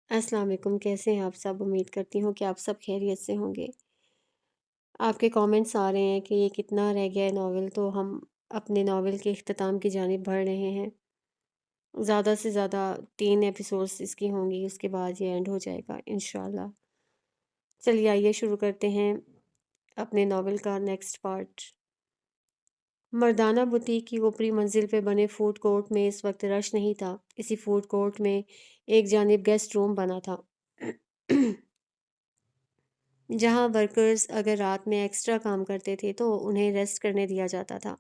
السلام علیکم، کیسے ہیں آپ سب؟ امید کرتی ہوں کہ آپ سب خیریت سے ہوں گے۔ آپ کے کامنٹس آ رہے ہیں کہ یہ کتنا رہ گیا ہے ناول، تو ہم اپنے ناول کے اختتام کی جانب بڑھ رہے ہیں۔ زیادہ سے زیادہ 3 ایپیسوڈز اس کی ہوں گی، اس کے بعد یہ اینڈ ہو جائے گا انشاءاللہ۔ چلیے آئیے شروع کرتے ہیں اپنے ناول کا نیکسٹ پارٹ۔ مردانہ بوتیک کی اوپری منزل پہ بنے فوڈ کورٹ میں اس وقت رش نہیں تھا۔ اسی فوڈ کورٹ میں ایک جانب گیسٹ روم بنا تھا جہاں ورکرز اگر رات میں ایکسٹرا کام کرتے تھے تو انہیں ریسٹ کرنے دیا جاتا تھا۔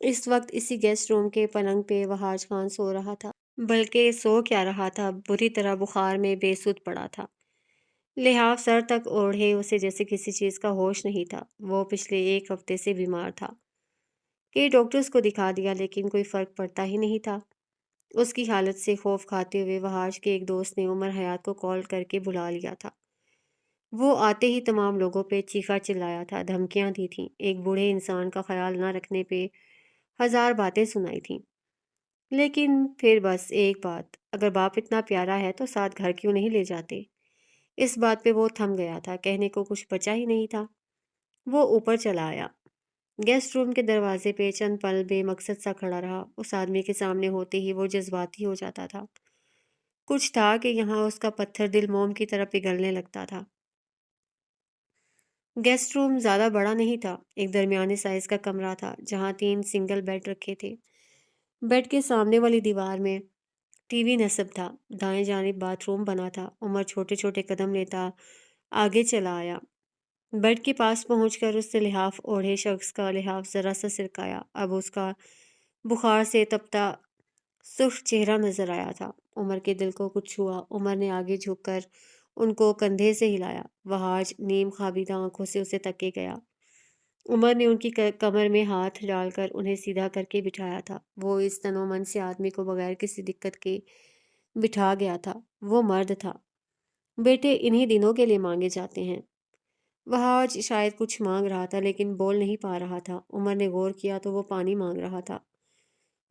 اس وقت اسی گیسٹ روم کے پلنگ پہ وہاج خان سو رہا تھا، بلکہ سو کیا رہا تھا، بری طرح بخار میں بے سدھ پڑا تھا۔ لحاف سر تک اوڑھے اسے جیسے کسی چیز کا ہوش نہیں تھا۔ وہ پچھلے 1 ہفتے سے بیمار تھا۔ کئی ڈاکٹرز کو دکھا دیا لیکن کوئی فرق پڑتا ہی نہیں تھا۔ اس کی حالت سے خوف کھاتے ہوئے وہاج کے ایک دوست نے عمر حیات کو کال کر کے بلا لیا تھا۔ وہ آتے ہی تمام لوگوں پہ چیخا چلایا تھا، دھمکیاں دی تھیں، ایک بوڑھے انسان کا خیال نہ رکھنے پہ 1000 باتیں سنائی تھیں۔ لیکن پھر بس ایک بات، اگر باپ اتنا پیارا ہے تو ساتھ گھر کیوں نہیں لے جاتے؟ اس بات پہ وہ تھم گیا تھا، کہنے کو کچھ بچا ہی نہیں تھا۔ وہ اوپر چلا آیا، گیسٹ روم کے دروازے پہ چند پل بے مقصد سا کھڑا رہا۔ اس آدمی کے سامنے ہوتے ہی وہ جذباتی ہو جاتا تھا۔ کچھ تھا کہ یہاں اس کا پتھر دل موم کی طرح پگھلنے لگتا تھا۔ گیسٹ روم زیادہ بڑا نہیں تھا، ایک درمیانے سائز کا کمرہ تھا جہاں 3 سنگل بیڈ رکھے تھے۔ بیڈ کے سامنے والی دیوار میں ٹی وی نصب تھا، دائیں جانب باتھ روم بنا تھا۔ عمر چھوٹے چھوٹے قدم لیتا آگے چلا آیا۔ بیڈ کے پاس پہنچ کر اس سے لحاف اوڑھے شخص کا لحاف ذرا سا سرکایا۔ اب اس کا بخار سے تپتا سرخ چہرہ نظر آیا تھا۔ عمر کے دل کو کچھ ہوا۔ عمر نے آگے جھک کر ان کو کندھے سے ہلایا۔ وہاج نیم خوابیدہ آنکھوں سے اسے تکے گیا۔ عمر نے ان کی کمر میں ہاتھ ڈال کر انہیں سیدھا کر کے بٹھایا تھا۔ وہ اس تن و من سے آدمی کو بغیر کسی دقت کے بٹھا گیا تھا۔ وہ مرد تھا۔ بیٹے انہی دنوں کے لیے مانگے جاتے ہیں۔ وہاج شاید کچھ مانگ رہا تھا لیکن بول نہیں پا رہا تھا۔ عمر نے غور کیا تو وہ پانی مانگ رہا تھا۔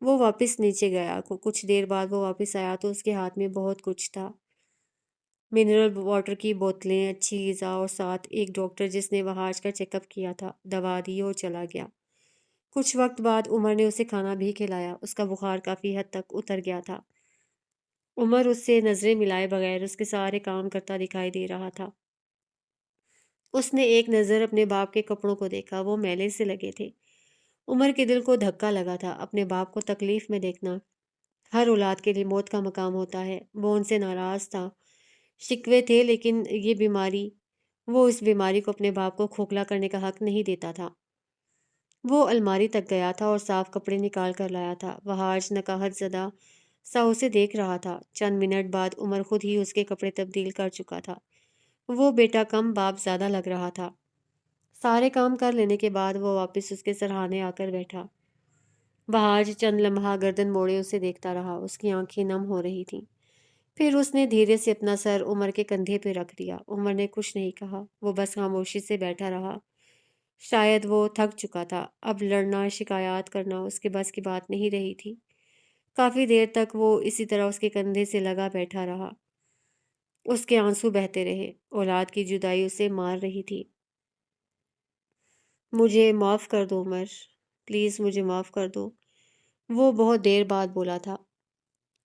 وہ واپس نیچے گیا۔ کچھ دیر بعد وہ واپس آیا تو اس کے ہاتھ میں بہت کچھ تھا، منرل واٹر کی بوتلیں، اچھی غذا اور ساتھ ایک ڈاکٹر جس نے وہاج کا چیک اپ کیا تھا، دوا دی اور چلا گیا۔ کچھ وقت بعد عمر نے اسے کھانا بھی کھلایا۔ اس کا بخار کافی حد تک اتر گیا تھا۔ عمر اس سے نظریں ملائے بغیر اس کے سارے کام کرتا دکھائی دے رہا تھا۔ اس نے ایک نظر اپنے باپ کے کپڑوں کو دیکھا، وہ میلے سے لگے تھے۔ عمر کے دل کو دھکا لگا تھا، اپنے باپ کو تکلیف میں دیکھنا۔ ہر اولاد کے لیے موت کا مقام ہوتا ہے۔ وہ ان سے ناراض تھا، شکوے تھے، لیکن یہ بیماری، وہ اس بیماری کو اپنے باپ کو کھوکھلا کرنے کا حق نہیں دیتا تھا۔ وہ الماری تک گیا تھا اور صاف کپڑے نکال کر لایا تھا۔ وہاج نکاہت زدہ سا اسے دیکھ رہا تھا۔ چند منٹ بعد عمر خود ہی اس کے کپڑے تبدیل کر چکا تھا۔ وہ بیٹا کم باپ زیادہ لگ رہا تھا۔ سارے کام کر لینے کے بعد وہ واپس اس کے سرہانے آ کر بیٹھا۔ وہاج چند لمحہ گردن موڑے اسے دیکھتا رہا، اس کی آنکھیں نم ہو رہی تھیں۔ پھر اس نے دھیرے سے اپنا سر عمر کے کندھے پہ رکھ دیا۔ عمر نے کچھ نہیں کہا، وہ بس خاموشی سے بیٹھا رہا۔ شاید وہ تھک چکا تھا، اب لڑنا، شکایات کرنا اس کے بس کی بات نہیں رہی تھی۔ کافی دیر تک وہ اسی طرح اس کے کندھے سے لگا بیٹھا رہا۔ اس کے آنسو بہتے رہے، اولاد کی جدائی اسے مار رہی تھی۔ مجھے معاف کر دو عمر، پلیز مجھے معاف کر دو، وہ بہت دیر بعد بولا تھا۔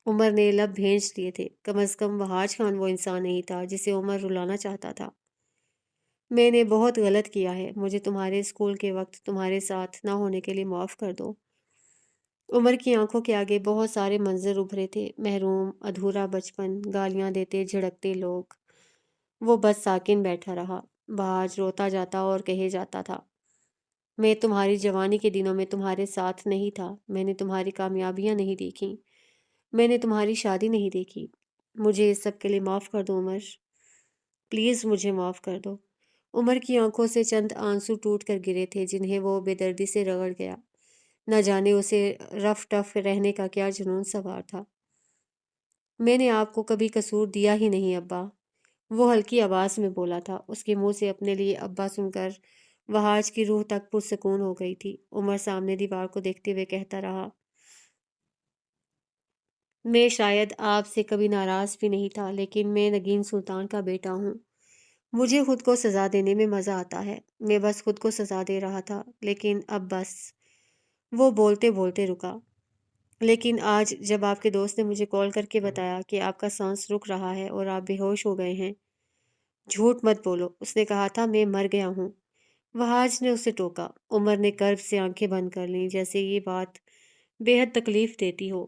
عمر نے لب بھینچ لیے تھے، کم از کم وہاج خان وہ انسان نہیں تھا جسے عمر رلانا چاہتا تھا۔ میں نے بہت غلط کیا ہے، مجھے تمہارے اسکول کے وقت تمہارے ساتھ نہ ہونے کے لیے معاف کر دو۔ عمر کی آنکھوں کے آگے بہت سارے منظر ابھرے تھے، محروم، ادھورا بچپن، گالیاں دیتے جھڑکتے لوگ۔ وہ بس ساکن بیٹھا رہا۔ وہاج روتا جاتا اور کہے جاتا تھا، میں تمہاری جوانی کے دنوں میں تمہارے ساتھ نہیں تھا، میں نے تمہاری کامیابیاں نہیں دیکھیں، میں نے تمہاری شادی نہیں دیکھی۔ مجھے اس سب کے لیے معاف کر دو عمر، پلیز مجھے معاف کر دو۔ عمر کی آنکھوں سے چند آنسو ٹوٹ کر گرے تھے جنہیں وہ بے دردی سے رگڑ گیا۔ نہ جانے اسے رف ٹف رہنے کا کیا جنون سوار تھا۔ میں نے آپ کو کبھی قصور دیا ہی نہیں ابا، وہ ہلکی آواز میں بولا تھا۔ اس کے منہ سے اپنے لیے ابا سن کر وہاج کی روح تک پرسکون ہو گئی تھی۔ عمر سامنے دیوار کو دیکھتے ہوئے کہتا رہا، میں شاید آپ سے کبھی ناراض بھی نہیں تھا، لیکن میں نگین سلطان کا بیٹا ہوں۔ مجھے خود کو سزا دینے میں مزہ آتا ہے۔ میں بس خود کو سزا دے رہا تھا، لیکن اب بس۔ وہ بولتے بولتے رکا۔ لیکن آج جب آپ کے دوست نے مجھے کال کر کے بتایا کہ آپ کا سانس رک رہا ہے اور آپ بے ہوش ہو گئے ہیں۔ جھوٹ مت بولو، اس نے کہا تھا، میں مر گیا ہوں۔ وہاج نے اسے ٹوکا۔ عمر نے کرب سے آنکھیں بند کر لیں، جیسے یہ بات بے حد تکلیف دیتی ہو۔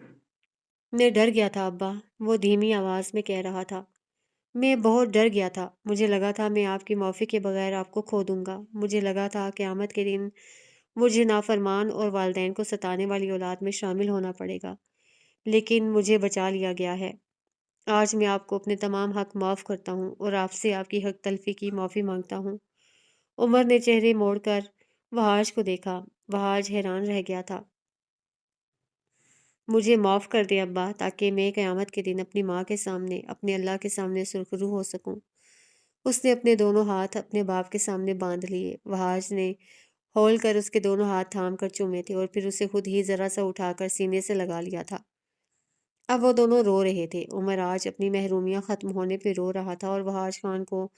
میں ڈر گیا تھا ابا، وہ دھیمی آواز میں کہہ رہا تھا۔ میں بہت ڈر گیا تھا۔ مجھے لگا تھا میں آپ کی معافی کے بغیر آپ کو کھو دوں گا۔ مجھے لگا تھا قیامت کے دن مجھے نافرمان اور والدین کو ستانے والی اولاد میں شامل ہونا پڑے گا، لیکن مجھے بچا لیا گیا ہے۔ آج میں آپ کو اپنے تمام حق معاف کرتا ہوں اور آپ سے آپ کی حق تلفی کی معافی مانگتا ہوں۔ عمر نے چہرے موڑ کر وہاج کو دیکھا۔ وہاج حیران رہ گیا تھا۔ مجھے معاف کر دے ابا، تاکہ میں قیامت کے دن اپنی ماں کے سامنے، اپنے اللہ کے سامنے سرخرو ہو سکوں۔ اس نے اپنے دونوں ہاتھ اپنے باپ کے سامنے باندھ لیے۔ وہاج نے ہول کر اس کے دونوں ہاتھ تھام کر چومے تھے اور پھر اسے خود ہی ذرا سا اٹھا کر سینے سے لگا لیا تھا۔ اب وہ دونوں رو رہے تھے۔ عمر آج اپنی محرومیاں ختم ہونے پہ رو رہا تھا اور وہاج خان کو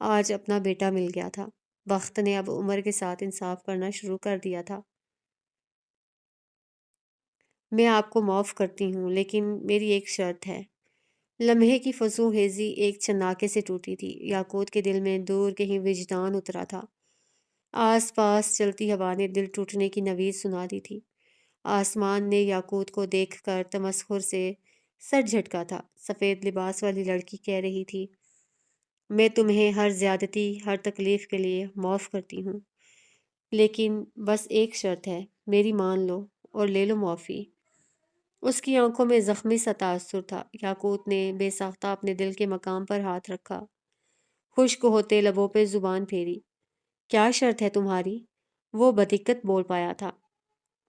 آج اپنا بیٹا مل گیا تھا۔ وقت نے اب عمر کے ساتھ انصاف کرنا شروع کر دیا تھا۔ میں آپ کو معاف کرتی ہوں، لیکن میری ایک شرط ہے۔ لمحے کی فضو ہیزی ایک چھناکے سے ٹوٹی تھی۔ یاقوت کے دل میں دور کہیں وجدان اترا تھا۔ آس پاس چلتی ہوا نے دل ٹوٹنے کی نوید سنا دی تھی۔ آسمان نے یاقوت کو دیکھ کر تمسخر سے سر جھٹکا تھا۔ سفید لباس والی لڑکی کہہ رہی تھی، میں تمہیں ہر زیادتی، ہر تکلیف کے لیے معاف کرتی ہوں، لیکن بس ایک شرط ہے، میری مان لو اور لے لو معافی۔ اس کی آنکھوں میں زخمی سا تاثر تھا۔ یاقوت نے بے ساختہ اپنے دل کے مقام پر ہاتھ رکھا، خشک ہوتے لبوں پہ زبان پھیری۔ کیا شرط ہے تمہاری؟ وہ بدقت بول پایا تھا۔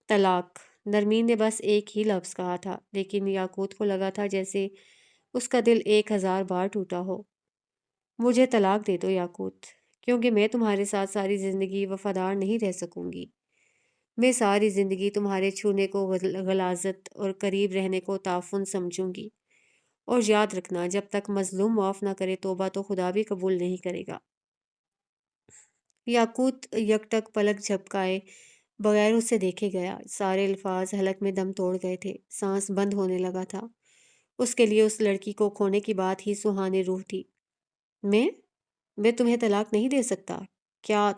طلاق۔ نرمین نے بس ایک ہی لفظ کہا تھا، لیکن یاقوت کو لگا تھا جیسے اس کا دل 1000 بار ٹوٹا ہو۔ مجھے طلاق دے دو یاقوت، کیونکہ میں تمہارے ساتھ ساری زندگی وفادار نہیں رہ سکوں گی۔ میں ساری زندگی تمہارے چھونے کو غلاظت اور قریب رہنے کو تعفن سمجھوں گی۔ اور یاد رکھنا، جب تک مظلوم معاف نہ کرے توبہ تو خدا بھی قبول نہیں کرے گا۔ یاقوت یکٹک پلک جھپکائے بغیر اسے دیکھے گیا۔ سارے الفاظ حلق میں دم توڑ گئے تھے۔ سانس بند ہونے لگا تھا۔ اس کے لیے اس لڑکی کو کھونے کی بات ہی سہانے روح تھی۔ میں میں تمہیں طلاق نہیں دے سکتا۔ کیا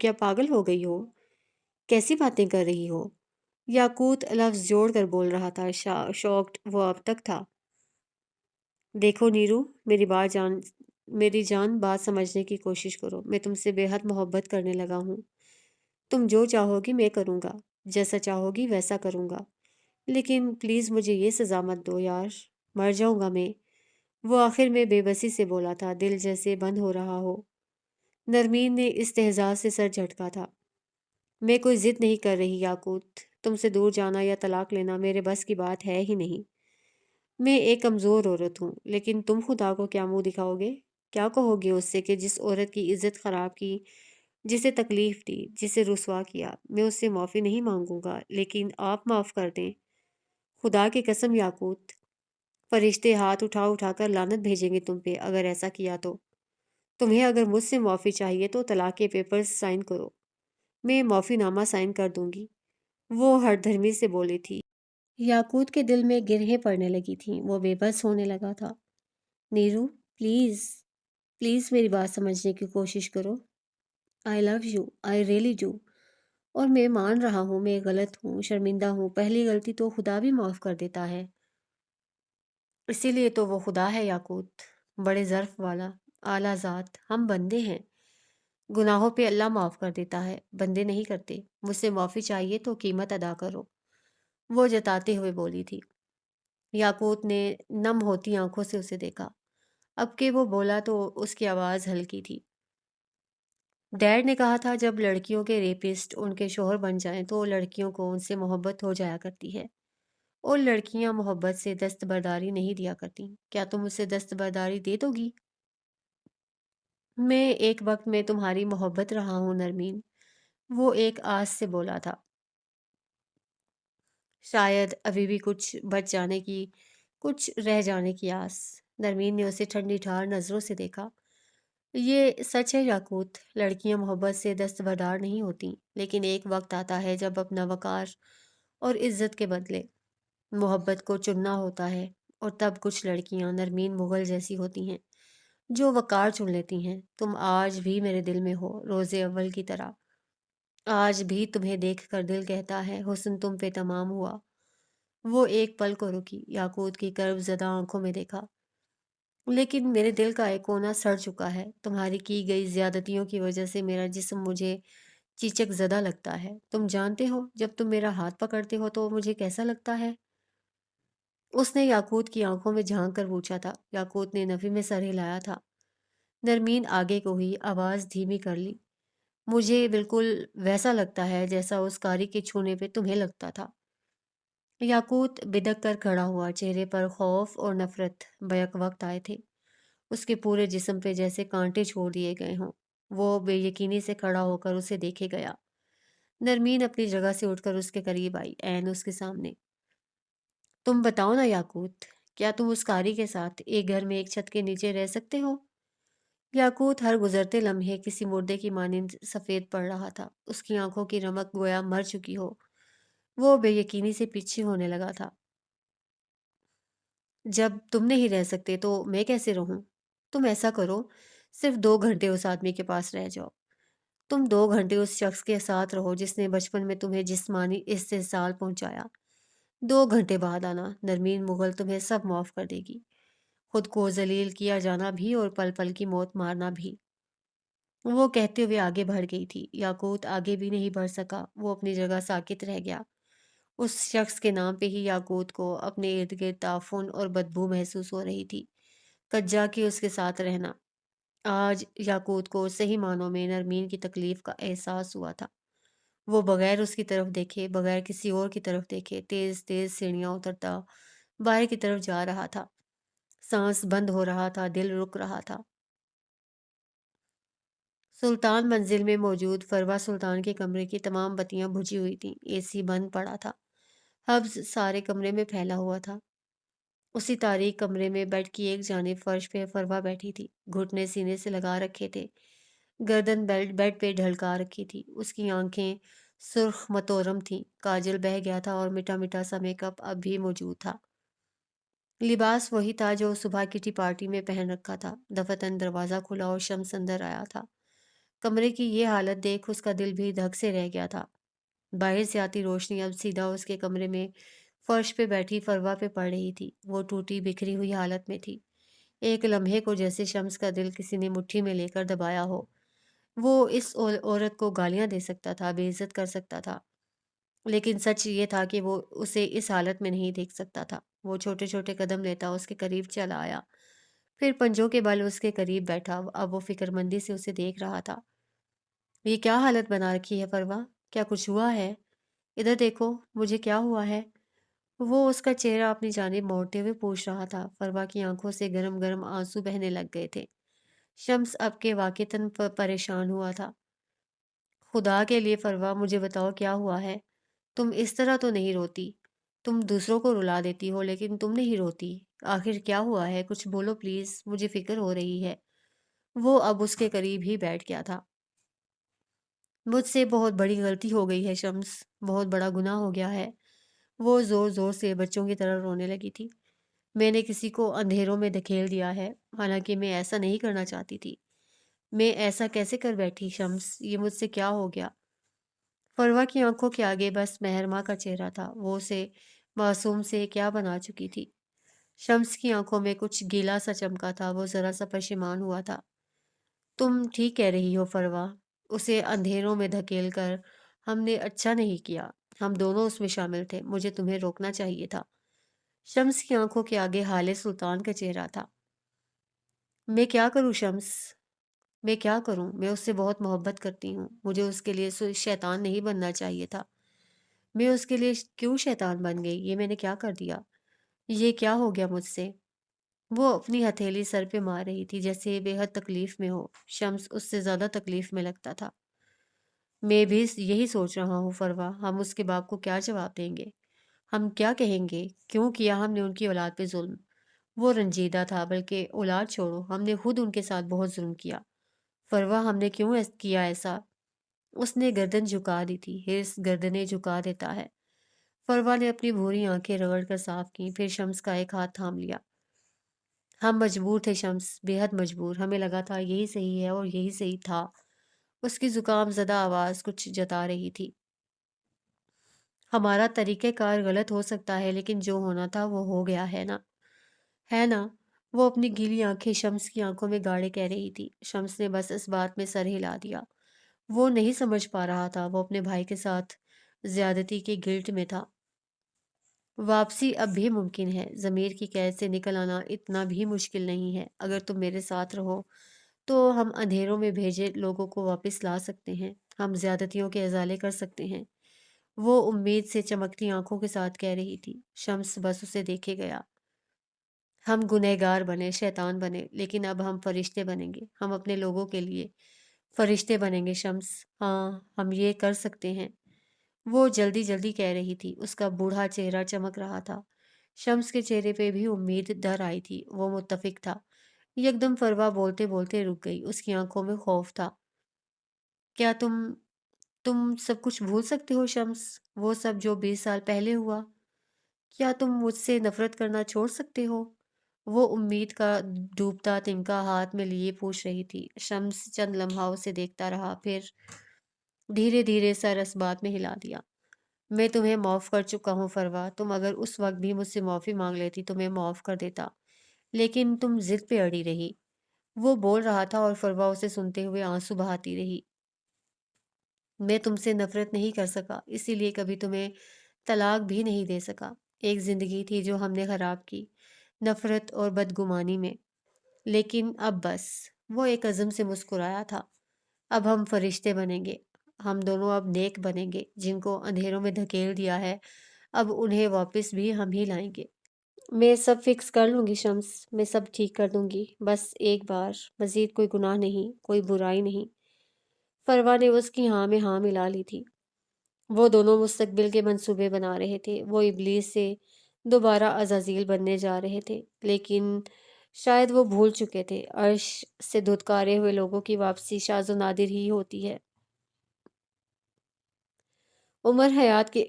کیا پاگل ہو گئی ہو؟ کیسی باتیں کر رہی ہو؟ یاقوت لفظ جوڑ کر بول رہا تھا، شوقڈ وہ اب تک تھا۔ دیکھو نیرو، میری جان بات سمجھنے کی کوشش کرو۔ میں تم سے بے حد محبت کرنے لگا ہوں۔ تم جو چاہو گی میں کروں گا، جیسا چاہو گی ویسا کروں گا، لیکن پلیز مجھے یہ سزا مت دو یار، مر جاؤں گا میں۔ وہ آخر میں بے بسی سے بولا تھا، دل جیسے بند ہو رہا ہو۔ نرمین نے استہزاء سے سر جھٹکا تھا۔ میں کوئی ضد نہیں کر رہی یاقوت، تم سے دور جانا یا طلاق لینا میرے بس کی بات ہے ہی نہیں۔ میں ایک کمزور عورت ہوں، لیکن تم خدا کو کیا منہ دکھاؤ گے؟ کیا کہو گے اس سے کہ جس عورت کی عزت خراب کی، جسے تکلیف دی، جسے رسوا کیا؟ میں اس سے معافی نہیں مانگوں گا، لیکن آپ معاف کر دیں۔ خدا کی قسم یاقوت، فرشتے ہاتھ اٹھا اٹھا کر لعنت بھیجیں گے تم پہ اگر ایسا کیا تو۔ تمہیں اگر مجھ سے معافی چاہیے تو طلاق کے پیپرز سائن کرو، میں معافی نامہ سائن کر دوں گی، وہ ہر دھرمی سے بولی تھی۔ یاقوت کے دل میں گرہیں پڑنے لگی تھیں۔ وہ بے بس ہونے لگا تھا۔ نیرو، پلیز پلیز میری بات سمجھنے کی کوشش کرو۔ I love you, I really do. اور میں مان رہا ہوں میں غلط ہوں، شرمندہ ہوں، پہلی غلطی تو خدا بھی معاف کر دیتا ہے۔ اسی لیے تو وہ خدا ہے یاقوت، بڑے ظرف والا، اعلیٰ ذات۔ ہم بندے ہیں، گناہوں پہ اللہ معاف کر دیتا ہے، بندے نہیں کرتے۔ مجھ سے معافی چاہیے تو قیمت ادا کرو، وہ جتاتے ہوئے بولی تھی۔ یاقوت نے نم ہوتی آنکھوں سے اسے دیکھا۔ اب کہ وہ بولا تو اس کی آواز ہلکی تھی۔ ڈیڈ نے کہا تھا جب لڑکیوں کے ریپسٹ ان کے شوہر بن جائیں تو لڑکیوں کو ان سے محبت ہو جایا کرتی ہے، اور لڑکیاں محبت سے دستبرداری نہیں دیا کرتی۔ کیا تم اسے دستبرداری دے دو گی؟ میں ایک وقت میں تمہاری محبت رہا ہوں نرمین، وہ ایک آس سے بولا تھا۔ شاید ابھی بھی کچھ بچ جانے کی کچھ رہ جانے کی آس۔ نرمین نے اسے ٹھنڈی ٹھار نظروں سے دیکھا۔ یہ سچ ہے یاقوت، لڑکیاں محبت سے دستبردار نہیں ہوتی، لیکن ایک وقت آتا ہے جب اپنا وقار اور عزت کے بدلے محبت کو چننا ہوتا ہے، اور تب کچھ لڑکیاں نرمین مغل جیسی ہوتی ہیں جو وقار چن لیتی ہیں۔ تم آج بھی میرے دل میں ہو، روز اول کی طرح۔ آج بھی تمہیں دیکھ کر دل کہتا ہے حسن تم پہ تمام ہوا۔ وہ ایک پل کو رکی، یاقوت کی کرب زدہ آنکھوں میں دیکھا۔ لیکن میرے دل کا ایک کونا سڑ چکا ہے، تمہاری کی گئی زیادتیوں کی وجہ سے میرا جسم مجھے چیچک زدہ لگتا ہے۔ تم جانتے ہو جب تم میرا ہاتھ پکڑتے ہو تو مجھے کیسا لگتا ہے؟ اس نے یاقوت کی آنکھوں میں جھانک کر پوچھا تھا۔ یاقوت نے نفی میں سر ہلایا تھا۔ نرمین آگے کو ہوئی، آواز دھیمی کر لی۔ مجھے بالکل ویسا لگتا ہے جیسا اس کاری کے چھونے پہ تمہیں لگتا تھا۔ یاقوت بدک کر کھڑا ہوا، چہرے پر خوف اور نفرت بیک وقت آئے تھے۔ اس کے پورے جسم پہ جیسے کانٹے چھوڑ دیے گئے ہوں۔ وہ بے یقینی سے کھڑا ہو کر اسے دیکھے گیا۔ نرمین اپنی جگہ سے اٹھ کر اس کے قریب آئی، عین اس کے سامنے۔ تم بتاؤ نا یاقوت، کیا تم اس کاری کے ساتھ ایک گھر میں ایک چھت کے نیچے رہ سکتے ہو؟ یاقوت ہر گزرتے لمحے کسی مردے کی مانند سفید پڑ رہا تھا۔ اس کی آنکھوں کی رمق گویا مر چکی ہو۔ وہ بے یقینی سے پیچھے ہونے لگا تھا۔ جب تم نہیں رہ سکتے تو میں کیسے رہوں؟ تم ایسا کرو، صرف 2 گھنٹے اس آدمی کے پاس رہ جاؤ۔ تم 2 گھنٹے اس شخص کے ساتھ رہو جس نے بچپن میں تمہیں جسمانی استحصال پہنچایا۔ 2 گھنٹے بعد آنا، نرمین مغل تمہیں سب معاف کر دے گی، خود کو ذلیل کیا جانا بھی اور پل پل کی موت مارنا بھی۔ وہ کہتے ہوئے آگے بڑھ گئی تھی۔ یاقوت آگے بھی نہیں بڑھ سکا، وہ اپنی جگہ ساکت رہ گیا۔ اس شخص کے نام پہ ہی یاقوت کو اپنے ارد گرد تعفن اور بدبو محسوس ہو رہی تھی۔ کجا کے اس کے ساتھ رہنا۔ آج یاقوت کو صحیح معنوں میں نرمین کی تکلیف کا احساس ہوا تھا۔ وہ بغیر اس کی طرف دیکھے، بغیر کسی اور کی طرف دیکھے، تیز تیز سیڑھیاں اترتا باہر کی طرف جا رہا تھا۔ سانس بند ہو رہا تھا، دل رک رہا تھا۔ سلطان منزل میں موجود فروا سلطان کے کمرے کی تمام بتیاں بجھی ہوئی تھیں، اے سی بند پڑا تھا۔ حفظ سارے کمرے میں پھیلا ہوا تھا۔ اسی تاریک کمرے میں بیڈ کی ایک جانب فرش پہ فروا بیٹھی تھی، گھٹنے سینے سے لگا رکھے تھے، گردن بیڈ پہ ڈھلکا رکھی تھی۔ اس کی آنکھیں سرخ متورم تھیں، کاجل بہہ گیا تھا اور مٹا مٹا سا میک اپ اب بھی موجود تھا۔ لباس وہی تھا جو صبح کی ٹی پارٹی میں پہن رکھا تھا۔ دفتن دروازہ کھلا اور شمس اندر آیا تھا۔ کمرے کی یہ حالت دیکھ اس کا دل بھی دھک سے رہ گیا تھا۔ باہر سے آتی روشنی اب سیدھا اس کے کمرے میں فرش پہ بیٹھی فروا پہ پڑ رہی تھی۔ وہ ٹوٹی بکھری ہوئی حالت میں تھی۔ ایک لمحے کو جیسے شمس کا دل کسی نے مٹھی میں لے کر دبایا ہو۔ وہ اس عورت کو گالیاں دے سکتا تھا، بے عزت کر سکتا تھا، لیکن سچ یہ تھا کہ وہ اسے اس حالت میں نہیں دیکھ سکتا تھا۔ وہ چھوٹے چھوٹے قدم لیتا اس کے قریب چلا آیا، پھر پنجوں کے بل اس کے قریب بیٹھا۔ اب وہ فکر مندی سے اسے دیکھ رہا تھا۔ یہ کیا حالت بنا رکھی ہے فروا؟ کیا کچھ ہوا ہے؟ ادھر دیکھو، مجھے کیا ہوا ہے؟ وہ اس کا چہرہ اپنی جانب موڑتے ہوئے پوچھ رہا تھا۔ فروا کی آنکھوں سے گرم گرم آنسو بہنے لگ گئے تھے۔ شمس اب کے واقعتاً پریشان ہوا تھا۔ خدا کے لیے فروا، مجھے بتاؤ کیا ہوا ہے؟ تم اس طرح تو نہیں روتی۔ تم دوسروں کو رلا دیتی ہو لیکن تم نہیں روتی۔ آخر کیا ہوا ہے؟ کچھ بولو پلیز، مجھے فکر ہو رہی ہے۔ وہ اب اس کے قریب ہی بیٹھ گیا تھا۔ مجھ سے بہت بڑی غلطی ہو گئی ہے شمس، بہت بڑا گناہ ہو گیا ہے۔ وہ زور زور سے بچوں کی طرح رونے لگی تھی۔ میں نے کسی کو اندھیروں میں دھکیل دیا ہے، حالانکہ میں ایسا نہیں کرنا چاہتی تھی۔ میں ایسا کیسے کر بیٹھی شمس؟ یہ مجھ سے کیا ہو گیا؟ فروا کی آنکھوں کے آگے بس مہرماں کا چہرہ تھا۔ وہ اسے معصوم سے کیا بنا چکی تھی؟ شمس کی آنکھوں میں کچھ گیلا سا چمکا تھا، وہ ذرا سا پشیمان ہوا تھا۔ تم ٹھیک کہہ رہی ہو فروا، اسے اندھیروں میں دھکیل کر ہم نے اچھا نہیں کیا۔ ہم دونوں اس میں شامل تھے، مجھے تمہیں روکنا چاہیے تھا۔ شمس کی آنکھوں کے آگے حال سلطان کا چہرہ تھا۔ میں کیا کروں شمس؟ میں کیا کروں؟ میں اس سے بہت محبت کرتی ہوں، مجھے اس کے لیے شیطان نہیں بننا چاہیے تھا۔ میں اس کے لیے کیوں شیطان بن گئی؟ یہ میں نے کیا کر دیا؟ یہ کیا ہو گیا مجھ سے؟ وہ اپنی ہتھیلی سر پہ مار رہی تھی جیسے بے حد تکلیف میں ہو۔ شمس اس سے زیادہ تکلیف میں لگتا تھا۔ میں بھی یہی سوچ رہا ہوں فروا، ہم اس کے باپ کو کیا جواب دیں گے؟ ہم کیا کہیں گے؟ کیوں کیا ہم نے ان کی اولاد پہ ظلم؟ وہ رنجیدہ تھا، بلکہ اولاد چھوڑو، ہم نے خود ان کے ساتھ بہت ظلم کیا۔ فروا، ہم نے کیوں کیا ایسا؟ اس نے گردن جھکا دی تھی، ہرس گردنیں جھکا دیتا ہے۔ فروا نے اپنی بھوری آنکھیں رگڑ کر صاف کی، پھر شمس کا ایک ہاتھ تھام لیا۔ ہم مجبور تھے شمس، بے حد مجبور، ہمیں لگا تھا یہی صحیح ہے اور یہی صحیح تھا۔ اس کی زکام زدہ آواز کچھ جتا رہی تھی۔ ہمارا طریقہ کار غلط ہو سکتا ہے، لیکن جو ہونا تھا وہ ہو گیا ہے نا؟ ہے نا؟ وہ اپنی گیلی آنکھیں شمس کی آنکھوں میں گاڑے کہہ رہی تھی۔ شمس نے بس اس بات میں سر ہلا دیا۔ وہ نہیں سمجھ پا رہا تھا، وہ اپنے بھائی کے ساتھ زیادتی کے گلٹ میں تھا۔ واپسی اب بھی ممکن ہے، ضمیر کی قید سے نکل آنا اتنا بھی مشکل نہیں ہے۔ اگر تم میرے ساتھ رہو تو ہم اندھیروں میں بھیجے لوگوں کو واپس لا سکتے ہیں، ہم زیادتیوں کے ازالے کر سکتے ہیں۔ وہ امید سے چمکتی آنکھوں کے ساتھ کہہ رہی تھی۔ شمس بس اسے دیکھے گیا۔ ہم گنہگار بنے، شیطان بنے، لیکن اب ہم فرشتے بنیں گے، ہم اپنے لوگوں کے لیے فرشتے بنیں گے شمس۔ ہاں، ہم یہ کر سکتے ہیں۔ وہ جلدی جلدی کہہ رہی تھی، اس کا بوڑھا چہرہ چمک رہا تھا۔ شمس کے چہرے پہ بھی امید در آئی تھی، وہ متفق تھا۔ یکدم فروا بولتے بولتے رک گئی، اس کی آنکھوں میں خوف تھا۔ کیا تم سب کچھ بھول سکتے ہو شمس؟ وہ سب جو 20 سال پہلے ہوا؟ کیا تم مجھ سے نفرت کرنا چھوڑ سکتے ہو؟ وہ امید کا ڈوبتا تنکا ہاتھ میں لیے پوچھ رہی تھی۔ شمس چند لمحہ اسے دیکھتا رہا، پھر دھیرے دھیرے سر اس بات میں ہلا دیا۔ میں تمہیں معاف کر چکا ہوں فروا، تم اگر اس وقت بھی مجھ سے معافی مانگ لیتی تو میں معاف کر دیتا، لیکن تم ضد پہ اڑی رہی۔ وہ بول رہا تھا اور فروا اسے سنتے ہوئے آنسو بہاتی رہی۔ میں تم سے نفرت نہیں کر سکا، اسی لیے کبھی تمہیں طلاق بھی نہیں دے سکا۔ ایک زندگی تھی جو ہم نے خراب کی، نفرت اور بدگمانی میں۔ لیکن اب بس، وہ ایک عزم سے مسکرایا تھا۔ اب ہم فرشتے بنیں گے، ہم دونوں اب نیک بنیں گے، جن کو اندھیروں میں دھکیل دیا ہے اب انہیں واپس بھی ہم ہی لائیں گے۔ میں سب فکس کر لوں گی شمس، میں سب ٹھیک کر دوں گی، بس ایک بار، مزید کوئی گناہ نہیں، کوئی برائی نہیں۔ فروا نے اس کی ہاں میں ہاں ملا لی تھی۔ وہ دونوں مستقبل کے منصوبے بنا رہے تھے، وہ ابلیس سے دوبارہ عزازیل بننے جا رہے تھے، لیکن شاید وہ بھول چکے تھے، عرش سے دھتکارے ہوئے لوگوں کی واپسی شاذ و نادر ہی ہوتی ہے۔ عمر حیات کے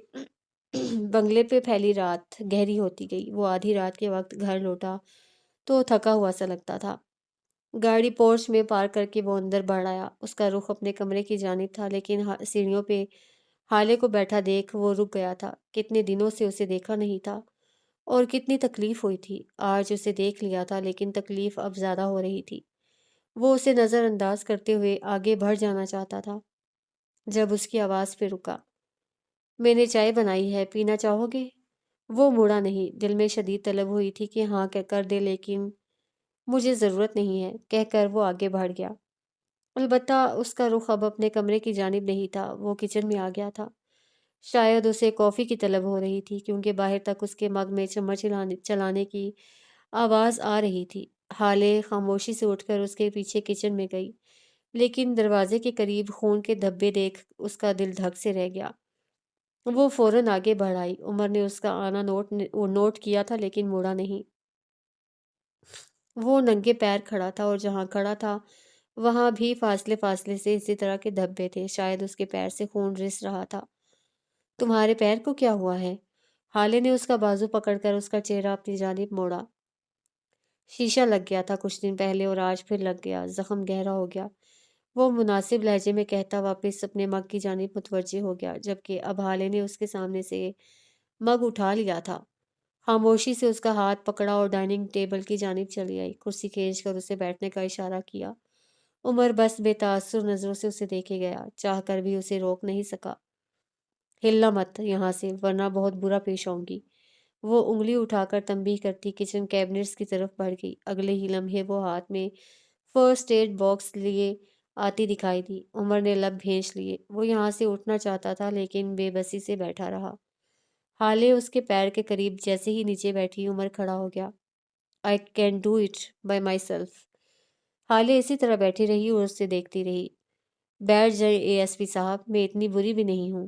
بنگلے پہ پھیلی رات گہری ہوتی گئی۔ وہ آدھی رات کے وقت گھر لوٹا تو تھکا ہوا سا لگتا تھا۔ گاڑی پورچ میں پارک کر کے وہ اندر بڑھ آیا۔ اس کا رخ اپنے کمرے کی جانب تھا، لیکن سیڑھیوں پہ حالے کو بیٹھا دیکھ وہ رک گیا تھا۔ کتنے دنوں سے اسے دیکھا نہیں تھا اور کتنی تکلیف ہوئی تھی۔ آج اسے دیکھ لیا تھا، لیکن تکلیف اب زیادہ ہو رہی تھی۔ وہ اسے نظر انداز کرتے ہوئے آگے بڑھ جانا چاہتا تھا، جب اس کی آواز پہ رکا۔ میں نے چائے بنائی ہے، پینا چاہو گے؟ وہ مڑا نہیں، دل میں شدید طلب ہوئی تھی کہ ہاں کہہ کر دے، لیکن مجھے ضرورت نہیں ہے کہہ کر وہ آگے بڑھ گیا۔ البتہ اس کا رخ اب اپنے کمرے کی جانب نہیں تھا، وہ کچن میں آ گیا تھا۔ شاید اسے کافی کی طلب ہو رہی تھی، کیونکہ باہر تک اس کے مگ میں چمچ چلانے کی آواز آ رہی تھی۔ حالے خاموشی سے اٹھ کر اس کے پیچھے کچن میں گئی، لیکن دروازے کے قریب خون کے دھبے دیکھ اس کا دل دھک سے رہ گیا۔ وہ فوراً آگے بڑھ آئی۔ عمر نے اس کا آنا نوٹ کیا تھا، لیکن موڑا نہیں۔ وہ ننگے پیر کھڑا تھا، اور جہاں کھڑا تھا وہاں بھی فاصلے فاصلے سے اسی طرح کے دھبے تھے، شاید اس کے پیر سے خون رس رہا تھا۔ تمہارے پیر کو کیا ہوا ہے؟ حالے نے اس کا بازو پکڑ کر اس کا چہرہ اپنی جانب موڑا۔ شیشہ لگ گیا تھا کچھ دن پہلے اور آج پھر لگ گیا، زخم گہرا ہو گیا۔ وہ مناسب لہجے میں کہتا واپس اپنے مگ کی جانب متوجہ ہو گیا، جبکہ اب حالے نے اس کے سامنے سے مگ اٹھا لیا تھا۔ خاموشی سے اس کا ہاتھ پکڑا اور ڈائننگ ٹیبل کی جانب چلی آئی، کرسی کھینچ کر اسے بیٹھنے کا اشارہ کیا۔ عمر بس بے تاثر نظروں سے اسے دیکھے گیا، چاہ کر بھی اسے روک نہیں سکا۔ ہلنا مت یہاں سے، ورنہ بہت برا پیش آؤں گی۔ وہ انگلی اٹھا کر تنبیہ کرتی کچن کیبنٹس کی طرف بڑھ گئی۔ اگلے ہی لمحے وہ ہاتھ میں فرسٹ ایڈ باکس لیے آتی دکھائی دی۔ عمر نے لب بھینچ لیے۔ وہ یہاں سے اٹھنا چاہتا تھا، لیکن بے بسی سے بیٹھا رہا۔ حالے اس کے پیر کے قریب جیسے ہی نیچے بیٹھی، عمر کھڑا ہو گیا۔ I can do it by myself۔ حالے اسی طرح بیٹھی رہی اور اس سے دیکھتی رہی۔ بیٹھ جائیں ASP صاحب، میں اتنی بری بھی نہیں ہوں۔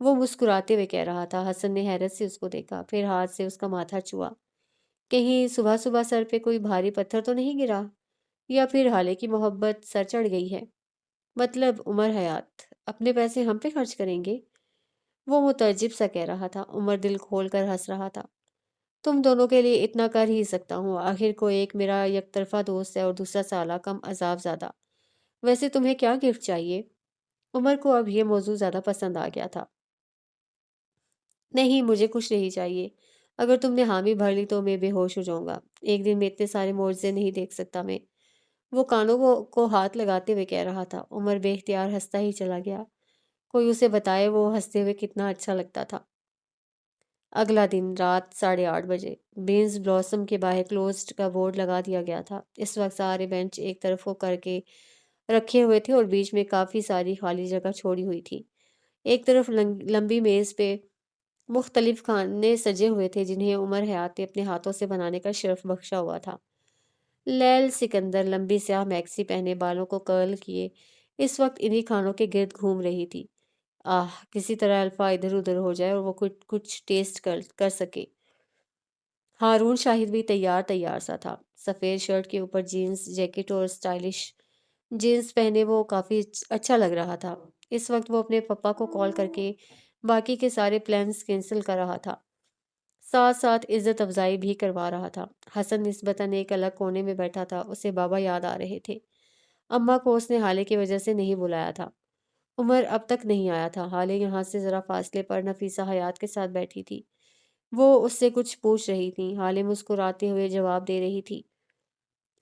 وہ مسکراتے ہوئے کہہ رہا تھا۔ حسن نے حیرت سے اس کو دیکھا، پھر ہاتھ سے اس کا ماتھا چھوا۔ کہیں صبح صبح سر پہ کوئی بھاری پتھر تو نہیں گرا؟ یا پھر حالے کی محبت سر چڑھ گئی ہے؟ مطلب عمر حیات اپنے پیسے ہم پہ خرچ کریں گے؟ وہ متعجب سا کہہ رہا تھا۔ عمر دل کھول کر ہنس رہا تھا۔ تم دونوں کے لیے اتنا کر ہی سکتا ہوں، آخر کو ایک میرا یک طرفہ دوست ہے اور دوسرا سالہ کم عذاب زیادہ۔ ویسے تمہیں کیا گفٹ چاہیے؟ عمر کو اب یہ موضوع زیادہ پسند آ گیا تھا۔ نہیں، مجھے کچھ نہیں چاہیے۔ اگر تم نے حامی بھر لی تو میں بے ہوش ہو جاؤں گا۔ ایک دن میں اتنے سارے معجزے نہیں دیکھ سکتا میں۔ وہ کانوں کو ہاتھ لگاتے ہوئے کہہ رہا تھا۔ عمر بے اختیار ہنستا ہی چلا گیا۔ کوئی اسے بتائے وہ ہنستے ہوئے کتنا اچھا لگتا تھا۔ اگلا دن رات 8:30 بجے بینز بلاسم کے باہر کلوزڈ کا بورڈ لگا دیا گیا تھا۔ اس وقت سارے بینچ ایک طرف کو کر کے رکھے ہوئے تھے اور بیچ میں کافی ساری خالی جگہ چھوڑی ہوئی تھی۔ ایک طرف لمبی میز پہ مختلف کھانے سجے ہوئے تھے جنہیں عمر حیات نے اپنے ہاتھوں سے بنانے کا شرف بخشا ہوا تھا۔ لیل سکندر لمبی سیاہ میکسی پہنے، بالوں کو کرل کیے، اس وقت انہی کھانوں کے گرد گھوم رہی تھی۔ کسی طرح الفا ادھر ادھر ہو جائے اور وہ کچھ ٹیسٹ کر سکے۔ ہارون شاہد بھی تیار سا تھا۔ سفید شرٹ کے اوپر جینز جیکٹ اور سٹائلش جینز پہنے وہ کافی اچھا لگ رہا تھا۔ اس وقت وہ اپنے پپا کو کال کر کے باقی کے سارے پلانز کینسل کر رہا تھا، ساتھ ساتھ عزت افزائی بھی کروا رہا تھا۔ حسن نسبتاً ایک الگ کونے میں بیٹھا تھا، اسے بابا یاد آ رہے تھے۔ اماں کو اس نے حالے کی وجہ سے نہیں بلایا تھا۔ عمر اب تک نہیں آیا تھا۔ حالے یہاں سے ذرا فاصلے پر نفیسہ حیات کے ساتھ بیٹھی تھی۔ وہ اس سے کچھ پوچھ رہی تھی۔ حالے مسکراتے ہوئے جواب دے رہی تھی۔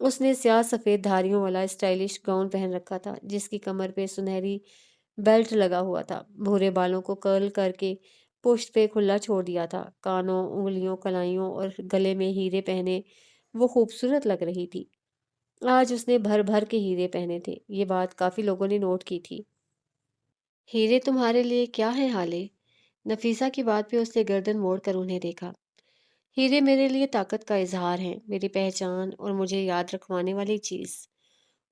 اس نے سیاہ سفید دھاریوں والا اسٹائلش گاؤن پہن رکھا تھا جس کی کمر پہ سنہری بیلٹ لگا ہوا تھا۔ بھورے بالوں کو کرل کر کے پشت پہ کھلا چھوڑ دیا تھا۔ کانوں، انگلیوں، کلائیوں اور گلے میں ہیرے پہنے وہ خوبصورت لگ رہی تھی۔ آج اس نے بھر بھر کے ہیرے پہنے تھے۔ یہ بات کافی لوگوں نے نوٹ کی تھی۔ ہیرے تمہارے لیے کیا ہیں حالے؟ نفیسہ کی بات پہ اس نے گردن موڑ کر انہیں دیکھا۔ ہیرے میرے لیے طاقت کا اظہار ہیں، میری پہچان اور مجھے یاد رکھوانے والی چیز۔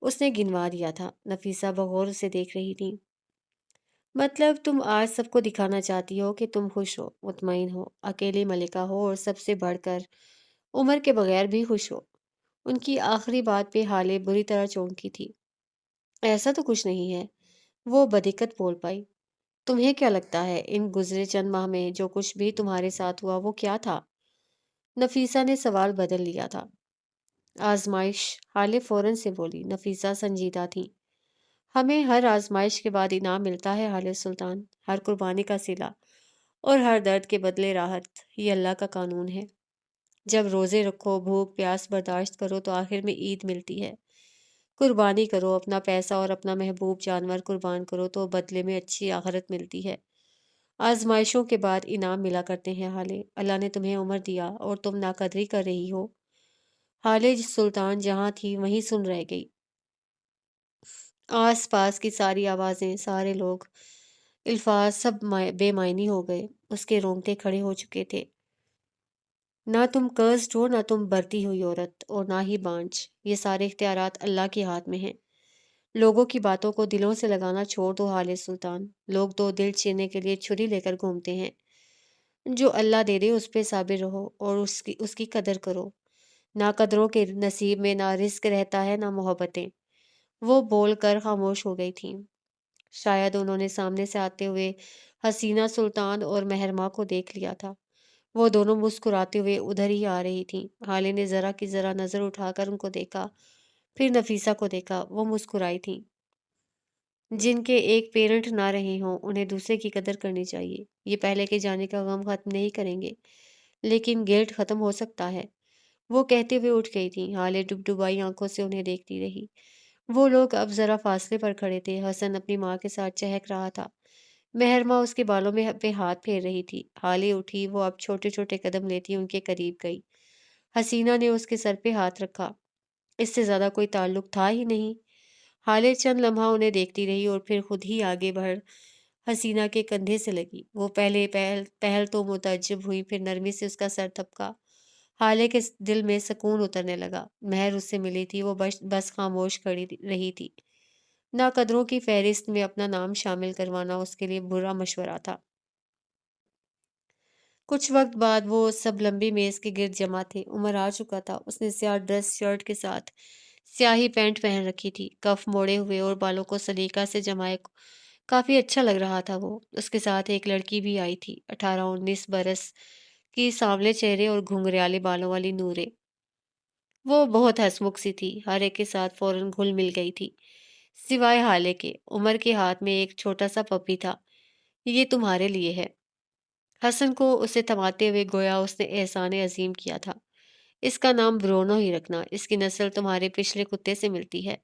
اس نے گنوا دیا تھا۔ نفیسہ بغور اسے دیکھ رہی تھی۔ مطلب تم آج سب کو دکھانا چاہتی ہو کہ تم خوش ہو، مطمئن ہو، اکیلی ملکہ ہو اور سب سے بڑھ کر عمر کے بغیر بھی خوش ہو۔ ان کی آخری بات پہ حالے بری طرح چونکی تھی۔ ایسا تو کچھ نہیں ہے، وہ بدقت بول پائی۔ تمہیں کیا لگتا ہے ان گزرے چند ماہ میں جو کچھ بھی تمہارے ساتھ ہوا وہ کیا تھا؟ نفیسہ نے سوال بدل لیا تھا۔ آزمائش، حالے فوراً سے بولی۔ نفیسہ سنجیدہ تھی۔ ہمیں ہر آزمائش کے بعد انعام ملتا ہے حالے سلطان، ہر قربانی کا صلہ اور ہر درد کے بدلے راحت، یہ اللہ کا قانون ہے۔ جب روزے رکھو، بھوک پیاس برداشت کرو تو آخر میں عید ملتی ہے۔ قربانی کرو، اپنا پیسہ اور اپنا محبوب جانور قربان کرو تو بدلے میں اچھی آخرت ملتی ہے۔ آزمائشوں کے بعد انعام ملا کرتے ہیں حالے، اللہ نے تمہیں عمر دیا اور تم ناقدری کر رہی ہو۔ حالے سلطان جہاں تھی وہیں سن رہ گئی۔ آس پاس کی ساری آوازیں، سارے لوگ، الفاظ سب بے معنی ہو گئے۔ اس کے رونگٹے کھڑے ہو چکے تھے۔ نہ تم کرسڈ ہو، نہ تم برتی ہوئی عورت، اور نہ ہی بانجھ۔ یہ سارے اختیارات اللہ کے ہاتھ میں ہیں۔ لوگوں کی باتوں کو دلوں سے لگانا چھوڑ دو حالے سلطان۔ لوگ تو دل چیرنے کے لیے چھری لے کر گھومتے ہیں۔ جو اللہ دے دے اس پہ صابر رہو اور اس کی قدر کرو۔ نہ قدروں کے نصیب میں نہ رزق رہتا ہے نہ محبتیں۔ وہ بول کر خاموش ہو گئی تھیں۔ شاید انہوں نے سامنے سے آتے ہوئے حسینہ سلطان اور مہرماں کو دیکھ لیا تھا۔ وہ دونوں مسکراتے ہوئے ادھر ہی آ رہی تھیں۔ حالے نے ذرا کی ذرا نظر اٹھا کر ان کو دیکھا، پھر نفیسہ کو دیکھا۔ وہ مسکرائی تھیں۔ جن کے ایک پیرنٹ نہ رہے ہوں انہیں دوسرے کی قدر کرنی چاہیے۔ یہ پہلے کے جانے کا غم ختم نہیں کریں گے لیکن گلٹ ختم ہو سکتا ہے۔ وہ کہتے ہوئے اٹھ گئی تھی۔ حالے ڈبڈبائی آنکھوں سے انہیں دیکھتی رہی۔ وہ لوگ اب ذرا فاصلے پر کھڑے تھے۔ حسن اپنی ماں کے ساتھ چہک رہا تھا۔ مہرماں اس کے بالوں میں پہ ہاتھ پھیر رہی تھی۔ حالے اٹھی، وہ اب چھوٹے چھوٹے قدم لیتی ان کے قریب گئی۔ حسینہ نے اس کے سر پہ ہاتھ رکھا۔ اس سے زیادہ کوئی تعلق تھا ہی نہیں۔ حالے چند لمحہ انہیں دیکھتی رہی اور پھر خود ہی آگے بڑھ حسینہ کے کندھے سے لگی۔ وہ پہل تو متعجب ہوئی، پھر نرمی سے اس کا سر تھپکا۔ حالے کے دل میں سکون اترنے لگا۔ مہر اس سے ملی تھی، وہ بس خاموش کھڑی رہی تھی۔ ناقدروں کی فہرست میں اپنا نام شامل کروانا اس کے لیے برا مشورہ تھا۔ کچھ وقت بعد وہ سب لمبی میز کے گرد جمع تھے۔ عمر آ چکا تھا۔ اس نے سیاہ ڈریس شرٹ کے ساتھ سیاہی پینٹ پہن رکھی تھی، کف موڑے ہوئے اور بالوں کو سلیقہ سے جمائے کافی اچھا لگ رہا تھا وہ۔ اس کے ساتھ ایک لڑکی بھی آئی تھی، 18-19 برس کی، سانولے چہرے اور گھنگریالے بالوں والی نورے۔ وہ بہت ہنسمکھ سی تھی، ہر ایک کے ساتھ فوراً گھل مل گئی تھی، سوائے حالے کے۔ عمر کے ہاتھ میں ایک چھوٹا سا پپی تھا۔ یہ تمہارے لیے ہے۔ حسن کو اسے تھماتے ہوئے گویا اس نے احسان عظیم کیا تھا۔ اس کا نام برونو ہی رکھنا، اس کی نسل تمہارے پچھلے کتے سے ملتی ہے۔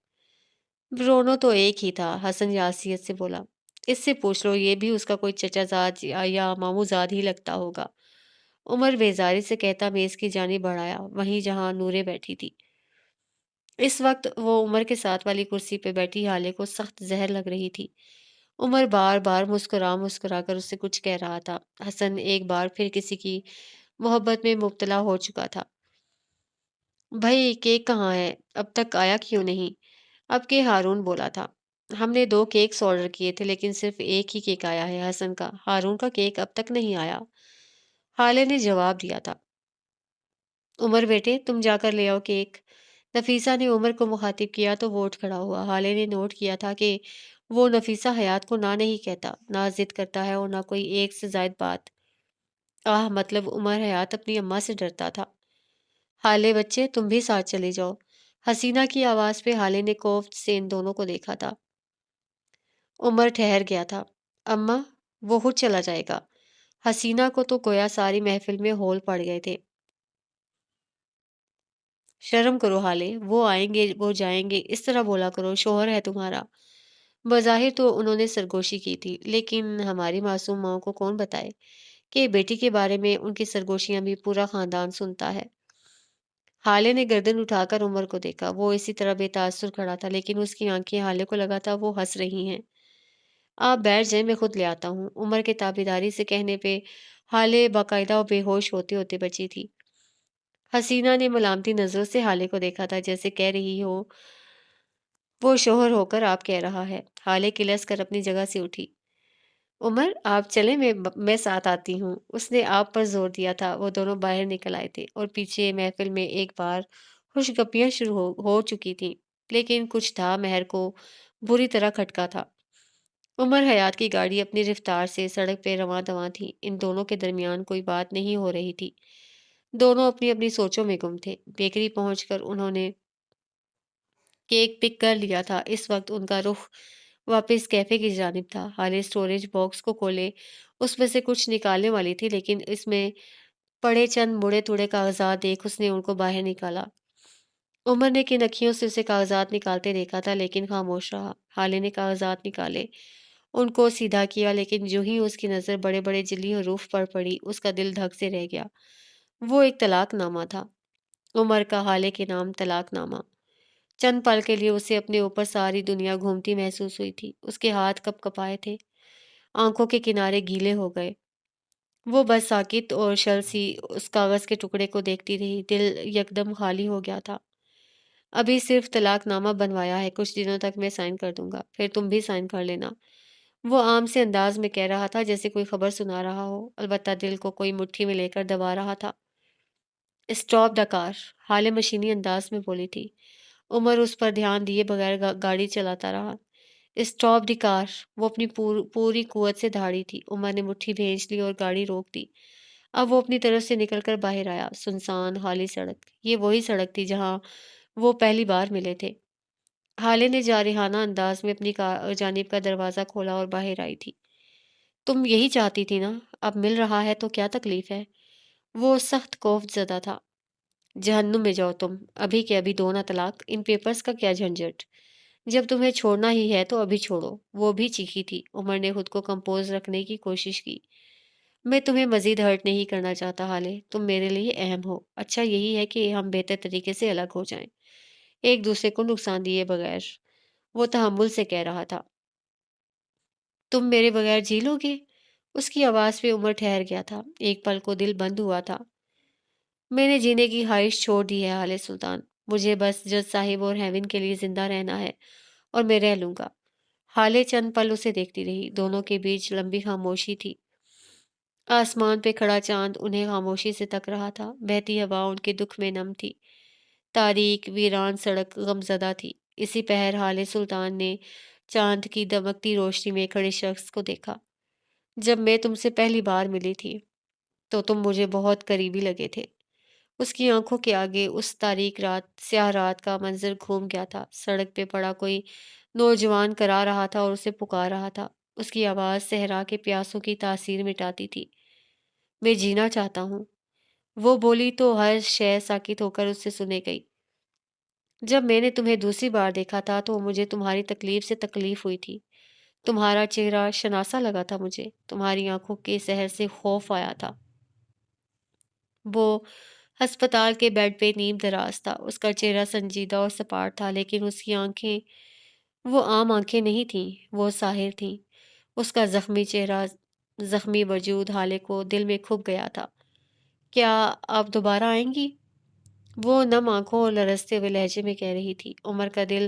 برونو تو ایک ہی تھا، حسن یاسیت سے بولا۔ اس سے پوچھ لو، یہ بھی اس کا کوئی چچا زاد یا ماموں زاد ہی لگتا ہوگا۔ عمر بیزاری سے کہتا میز کی جانب بڑھایا، وہیں جہاں نورے بیٹھی تھی۔ اس وقت وہ عمر کے ساتھ والی کرسی پہ بیٹھی حالے کو سخت زہر لگ رہی تھی۔ عمر بار بار مسکرا مسکرا کر اسے کچھ کہہ رہا تھا۔ حسن ایک بار پھر کسی کی محبت میں مبتلا ہو چکا تھا۔ بھائی کیک کہاں ہے؟ اب تک آیا کیوں نہیں؟ اب کے ہارون بولا تھا۔ ہم نے 2 کیکس آرڈر کیے تھے لیکن صرف ایک ہی کیک آیا ہے حسن کا۔ ہارون کا کیک اب تک نہیں آیا، حالے نے جواب دیا تھا۔ عمر بیٹے تم جا کر لے آؤ کیک۔ نفیسہ نے عمر کو مخاطب کیا تو وہ اٹھ کھڑا ہوا۔ حالے نے نوٹ کیا تھا کہ وہ نفیسہ حیات کو نہ نہیں کہتا، نہ ضد کرتا ہے اور نہ کوئی ایک سے زائد بات۔ مطلب عمر حیات اپنی اماں سے ڈرتا تھا۔ حالے بچے تم بھی ساتھ چلے جاؤ۔ حسینہ کی آواز پہ حالے نے کوفت سے ان دونوں کو دیکھا تھا۔ عمر ٹھہر گیا تھا۔ اماں وہ خود چلا جائے گا۔ حسینہ کو تو گویا ساری محفل میں ہول پڑ گئے تھے۔ شرم کرو حالے، وہ آئیں گے وہ جائیں گے اس طرح بولا کرو، شوہر ہے تمہارا۔ بظاہر تو انہوں نے سرگوشی کی تھی، لیکن ہماری معصوم ماؤں کو کون بتائے کہ بیٹی کے بارے میں ان کی سرگوشیاں بھی پورا خاندان سنتا ہے۔ حالے نے گردن اٹھا کر عمر کو دیکھا۔ وہ اسی طرح بے تاثر کھڑا تھا لیکن اس کی آنکھیں حالے کو لگا تھا وہ ہنس رہی ہیں۔ آپ بیٹھ جائیں، میں خود لے آتا ہوں۔ عمر کے تابیداری سے کہنے پہ حالے باقاعدہ و بے ہوش ہوتے ہوتے بچی تھی۔ حسینہ نے ملامتی نظروں سے حالے کو دیکھا تھا، جیسے کہہ رہی ہو وہ شوہر ہو کر آپ کہہ رہا ہے۔ حالے کلس کر اپنی جگہ سے اٹھی۔ عمر آپ چلیں، میں ساتھ آتی ہوں۔ اس نے آپ پر زور دیا تھا۔ وہ دونوں باہر نکل آئے تھے اور پیچھے محفل میں ایک بار خوشگپیاں شروع ہو چکی تھیں، لیکن کچھ تھا مہر کو بری طرح کھٹکا تھا۔ عمر حیات کی گاڑی اپنی رفتار سے سڑک پہ رواں دواں تھی۔ ان دونوں کے درمیان کوئی بات نہیں ہو رہی تھی۔ دونوں اپنی اپنی سوچوں میں گم تھے۔ بیکری پہنچ کر انہوں نے کیک پک کر لیا تھا۔ اس وقت ان کا رخ واپس کیفے کی جانب تھا۔ حالے سٹوریج باکس کو کھولے اس میں سے کچھ نکالنے والی تھی، لیکن اس میں پڑے چند مڑے توڑے کاغذات دیکھ اس نے ان کو باہر نکالا۔ عمر نے کن اکھیوں سے اسے کاغذات نکالتے دیکھا تھا لیکن خاموش رہا۔ حالے نے کاغذات نکالے، ان کو سیدھا کیا، لیکن جو ہی اس کی نظر بڑے بڑے جلی حروف پر پڑی اس کا دل دھک سے رہ گیا۔ وہ ایک طلاق نامہ تھا، عمر کا حالے کے نام طلاق نامہ۔ چند پل کے لیے اسے اپنے اوپر ساری دنیا گھومتی محسوس ہوئی تھی۔ اس کے ہاتھ کپ کپائے تھے، آنکھوں کے کنارے گیلے ہو گئے۔ وہ بس ساکت اور شل سی اس کاغذ کے ٹکڑے کو دیکھتی رہی۔ دل یکدم خالی ہو گیا تھا۔ ابھی صرف طلاق نامہ بنوایا ہے، کچھ دنوں تک میں سائن کر دوں گا، پھر تم بھی سائن کر لینا۔ وہ عام سے انداز میں کہہ رہا تھا جیسے کوئی خبر سنا رہا ہو، البتہ دل کو کوئی مٹھی میں لے کر دبا رہا تھا۔ اسٹاپ دا کار، حالے مشینی انداز میں بولی تھی۔ عمر اس پر دھیان دیے بغیر گاڑی چلاتا رہا۔ اسٹاپ دی کار، وہ اپنی پوری قوت سے دھاڑی تھی۔ عمر نے مٹھی بھینچ لی اور گاڑی روک دی۔ اب وہ اپنی طرف سے نکل کر باہر آیا۔ سنسان خالی سڑک، یہ وہی سڑک تھی جہاں وہ پہلی بار ملے تھے۔ حالے نے جارحانہ انداز میں اپنی جانب کا دروازہ کھولا اور باہر آئی تھی۔ تم یہی چاہتی تھی نا؟ اب مل رہا ہے تو کیا تکلیف ہے؟ وہ سخت خوف زدہ تھا۔ جہنم میں جاؤ تم، ابھی کے ابھی دو نہ طلاق، ان پیپرز کا کیا جھنجھٹ؟ جب تمہیں چھوڑنا ہی ہے تو ابھی چھوڑو۔ وہ بھی چیخی تھی۔ عمر نے خود کو کمپوز رکھنے کی کوشش کی۔ میں تمہیں مزید ہرٹ نہیں کرنا چاہتا حالے، تم میرے لیے اہم ہو۔ اچھا یہی ہے کہ ہم بہتر طریقے سے الگ ہو جائیں، ایک دوسرے کو نقصان دیے بغیر۔ وہ تحمل سے کہہ رہا تھا۔ تم میرے بغیر جی لو گے؟ اس کی آواز پہ عمر ٹھہر گیا تھا۔ ایک پل کو دل بند ہوا تھا۔ میں نے جینے کی خواہش چھوڑ دی ہے حالے سلطان، مجھے بس جج صاحب اور ہیون کے لیے زندہ رہنا ہے، اور میں رہ لوں گا۔ حالے چند پل اسے دیکھتی رہی۔ دونوں کے بیچ لمبی خاموشی تھی۔ آسمان پہ کھڑا چاند انہیں خاموشی سے تک رہا تھا، بہتی ہوا ان کے دکھ میں نم تھی، تاریک ویران سڑک غمزدہ تھی۔ اسی پہر حال سلطان نے چاند کی دمکتی روشنی میں کھڑے شخص کو دیکھا۔ جب میں تم سے پہلی بار ملی تھی تو تم مجھے بہت قریبی لگے تھے۔ اس کی آنکھوں کے آگے اس تاریک رات، سیاہ رات کا منظر گھوم گیا تھا۔ سڑک پہ پڑا کوئی نوجوان کرا رہا تھا اور اسے پکار رہا تھا۔ اس کی آواز صحرا کے پیاسوں کی تاثیر مٹاتی تھی۔ میں جینا چاہتا ہوں، وہ بولی تو ہر شے ساکت ہو کر اس سے سنے گئی۔ جب میں نے تمہیں دوسری بار دیکھا تھا تو مجھے تمہاری تکلیف سے تکلیف ہوئی تھی۔ تمہارا چہرہ شناسا لگا تھا مجھے، تمہاری آنکھوں کے سحر سے خوف آیا تھا۔ وہ ہسپتال کے بیڈ پہ نیم دراز تھا، اس کا چہرہ سنجیدہ اور سپاٹ تھا، لیکن اس کی آنکھیں وہ عام آنکھیں نہیں تھیں، وہ ساحر تھیں۔ اس کا زخمی چہرہ، زخمی وجود حالے کو دل میں کھپ گیا تھا۔ کیا آپ دوبارہ آئیں گی؟ وہ نم آنکھوں اور لرزتے ہوئے لہجے میں کہہ رہی تھی۔ عمر کا دل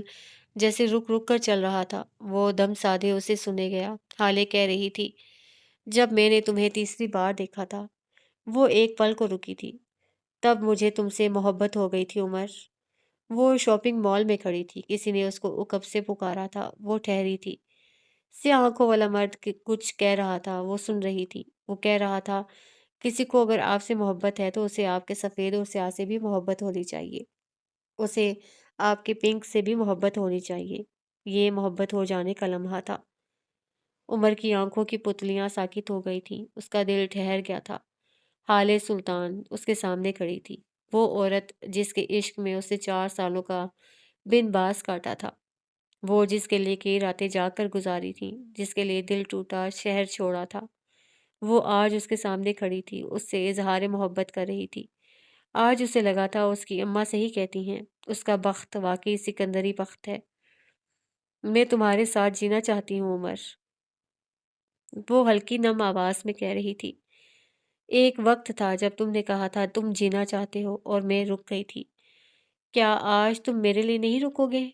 جیسے رک رک کر چل رہا تھا، وہ دم سادھے اسے سنے گیا۔ حالے کہہ رہی تھی، جب میں نے تمہیں تیسری بار دیکھا تھا وہ ایک پل کو رکی تھی، تب مجھے تم سے محبت ہو گئی تھی عمر۔ وہ شاپنگ مال میں کھڑی تھی، کسی نے اس کو عقب سے پکارا تھا، وہ ٹھہری تھی۔ سیاہ آنکھوں والا مرد کچھ کہہ رہا تھا، وہ سن رہی تھی۔ وہ کہہ رہا تھا، کسی کو اگر آپ سے محبت ہے تو اسے آپ کے سفید اور سیاہ سے بھی محبت ہونی چاہیے، اسے آپ کے پنک سے بھی محبت ہونی چاہیے۔ یہ محبت ہو جانے کا لمحہ تھا۔ عمر کی آنکھوں کی پتلیاں ساکت ہو گئی تھیں، اس کا دل ٹھہر گیا تھا۔ حالے سلطان اس کے سامنے کھڑی تھی، وہ عورت جس کے عشق میں اسے 4 سالوں کا بن باز کاٹا تھا، وہ جس کے لیے کئی راتیں جاگ کر گزاری تھیں، جس کے لیے دل ٹوٹا شہر چھوڑا تھا، وہ آج اس کے سامنے کھڑی تھی، اس سے اظہار محبت کر رہی تھی۔ آج اسے لگا تھا اس کی اماں صحیح کہتی ہیں، اس کا بخت واقعی سکندری بخت ہے۔ میں تمہارے ساتھ جینا چاہتی ہوں عمر، وہ ہلکی نم آواز میں کہہ رہی تھی۔ ایک وقت تھا جب تم نے کہا تھا تم جینا چاہتے ہو اور میں رک گئی تھی۔ کیا آج تم میرے لیے نہیں رکو گے؟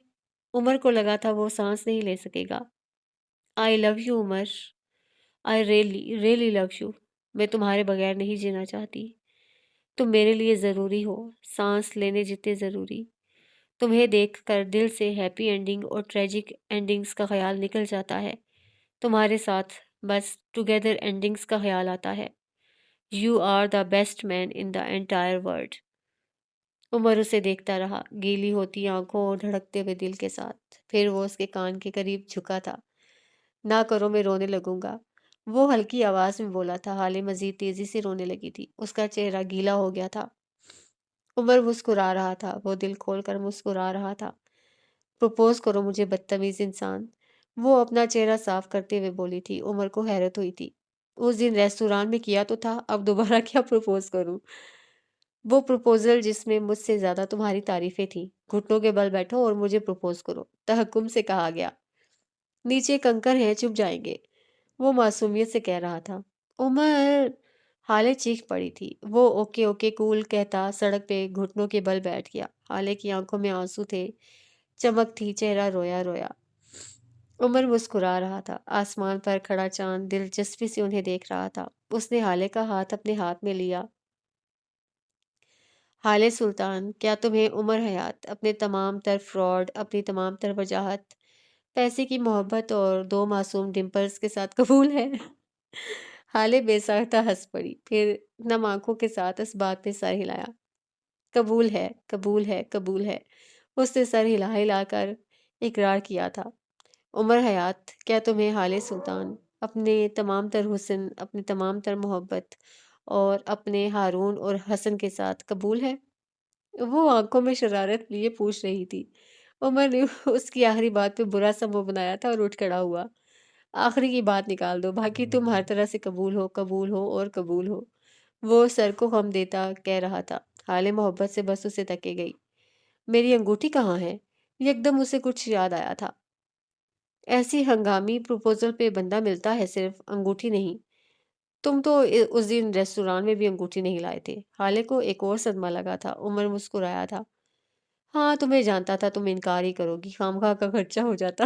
عمر کو لگا تھا وہ سانس نہیں لے سکے گا۔ I love you Umar, I really love you. میں تمہارے بغیر نہیں جینا چاہتی، تم میرے لیے ضروری ہو، سانس لینے جتنے ضروری۔ تمہیں دیکھ کر دل سے ہیپی اینڈنگ اور ٹریجک اینڈنگز کا خیال نکل جاتا ہے، تمہارے ساتھ بس ٹوگیدر اینڈنگز کا خیال آتا ہے۔ You are the best man in the entire world. Umar اسے دیکھتا رہا، گیلی ہوتی آنکھوں اور دھڑکتے ہوئے دل کے ساتھ۔ پھر وہ اس کے کان کے قریب جھکا تھا۔ نہ کرو، میں رونے لگوں گا، وہ ہلکی آواز میں بولا تھا۔ حالے مزید تیزی سے رونے لگی تھی، اس کا چہرہ گیلا ہو گیا تھا۔ عمر مسکرا رہا تھا، وہ دل کھول کر مسکرا رہا تھا۔ پروپوز کرو مجھے بدتمیز انسان، وہ اپنا چہرہ صاف کرتے ہوئے بولی تھی۔ عمر کو حیرت ہوئی تھی، اس دن ریستوران میں کیا تو تھا، اب دوبارہ کیا پروپوز کروں؟ وہ پروپوزل جس میں مجھ سے زیادہ تمہاری تعریفیں تھیں، گھٹنوں کے بل بیٹھو اور مجھے پروپوز کرو، تحکم سے کہا گیا۔ نیچے کنکر ہیں، چپ جائیں گے، وہ معصومیت سے کہہ رہا تھا۔ عمر، حالے چیخ پڑی تھی۔ وہ اوکے اوکے کول کہتا سڑک پہ گھٹنوں کے بل بیٹھ گیا۔ حالے کی آنکھوں میں آنسو تھے، چمک تھی، چہرہ رویا رویا۔ عمر مسکرا رہا تھا، آسمان پر کھڑا چاند دلچسپی سے انہیں دیکھ رہا تھا۔ اس نے حالے کا ہاتھ اپنے ہاتھ میں لیا۔ حالے سلطان، کیا تمہیں عمر حیات اپنے تمام تر فراڈ، اپنی تمام تر وجاہت، پیسے کی محبت اور 2 معصوم ڈمپلز کے ساتھ قبول ہے؟ حالے بے ساختہ ہنس پڑی، پھر نم آنکھوں کے ساتھ اس بات پہ سر ہلایا۔ قبول ہے، قبول ہے، قبول ہے، اس نے سر ہلا ہلا کر اقرار کیا تھا۔ عمر حیات، کیا تمہیں حالے سلطان اپنے تمام تر حسن، اپنی تمام تر محبت اور اپنے ہارون اور حسن کے ساتھ قبول ہے؟ وہ آنکھوں میں شرارت لیے پوچھ رہی تھی۔ عمر نے اس کی آخری بات پہ برا سا منہ بنایا تھا اور اٹھ کھڑا ہوا۔ آخری کی بات نکال دو، باقی تم ہر طرح سے قبول ہو اور قبول ہو، وہ سر کو خم دیتا کہہ رہا تھا۔ حالے محبت سے بس اسے تکے گئی۔ میری انگوٹھی کہاں ہے؟ یکدم اسے کچھ یاد آیا تھا۔ ایسی ہنگامی پروپوزل پہ بندہ ملتا ہے، صرف انگوٹھی نہیں۔ تم تو اس دن ریستوران میں بھی انگوٹھی نہیں لائے تھے۔ حالے کو ایک اور صدمہ لگا تھا۔ عمر مسکرایا تھا۔ ہاں، تمہیں جانتا تھا تم انکار ہی کرو گی، خامخواہ کا خرچہ ہو جاتا۔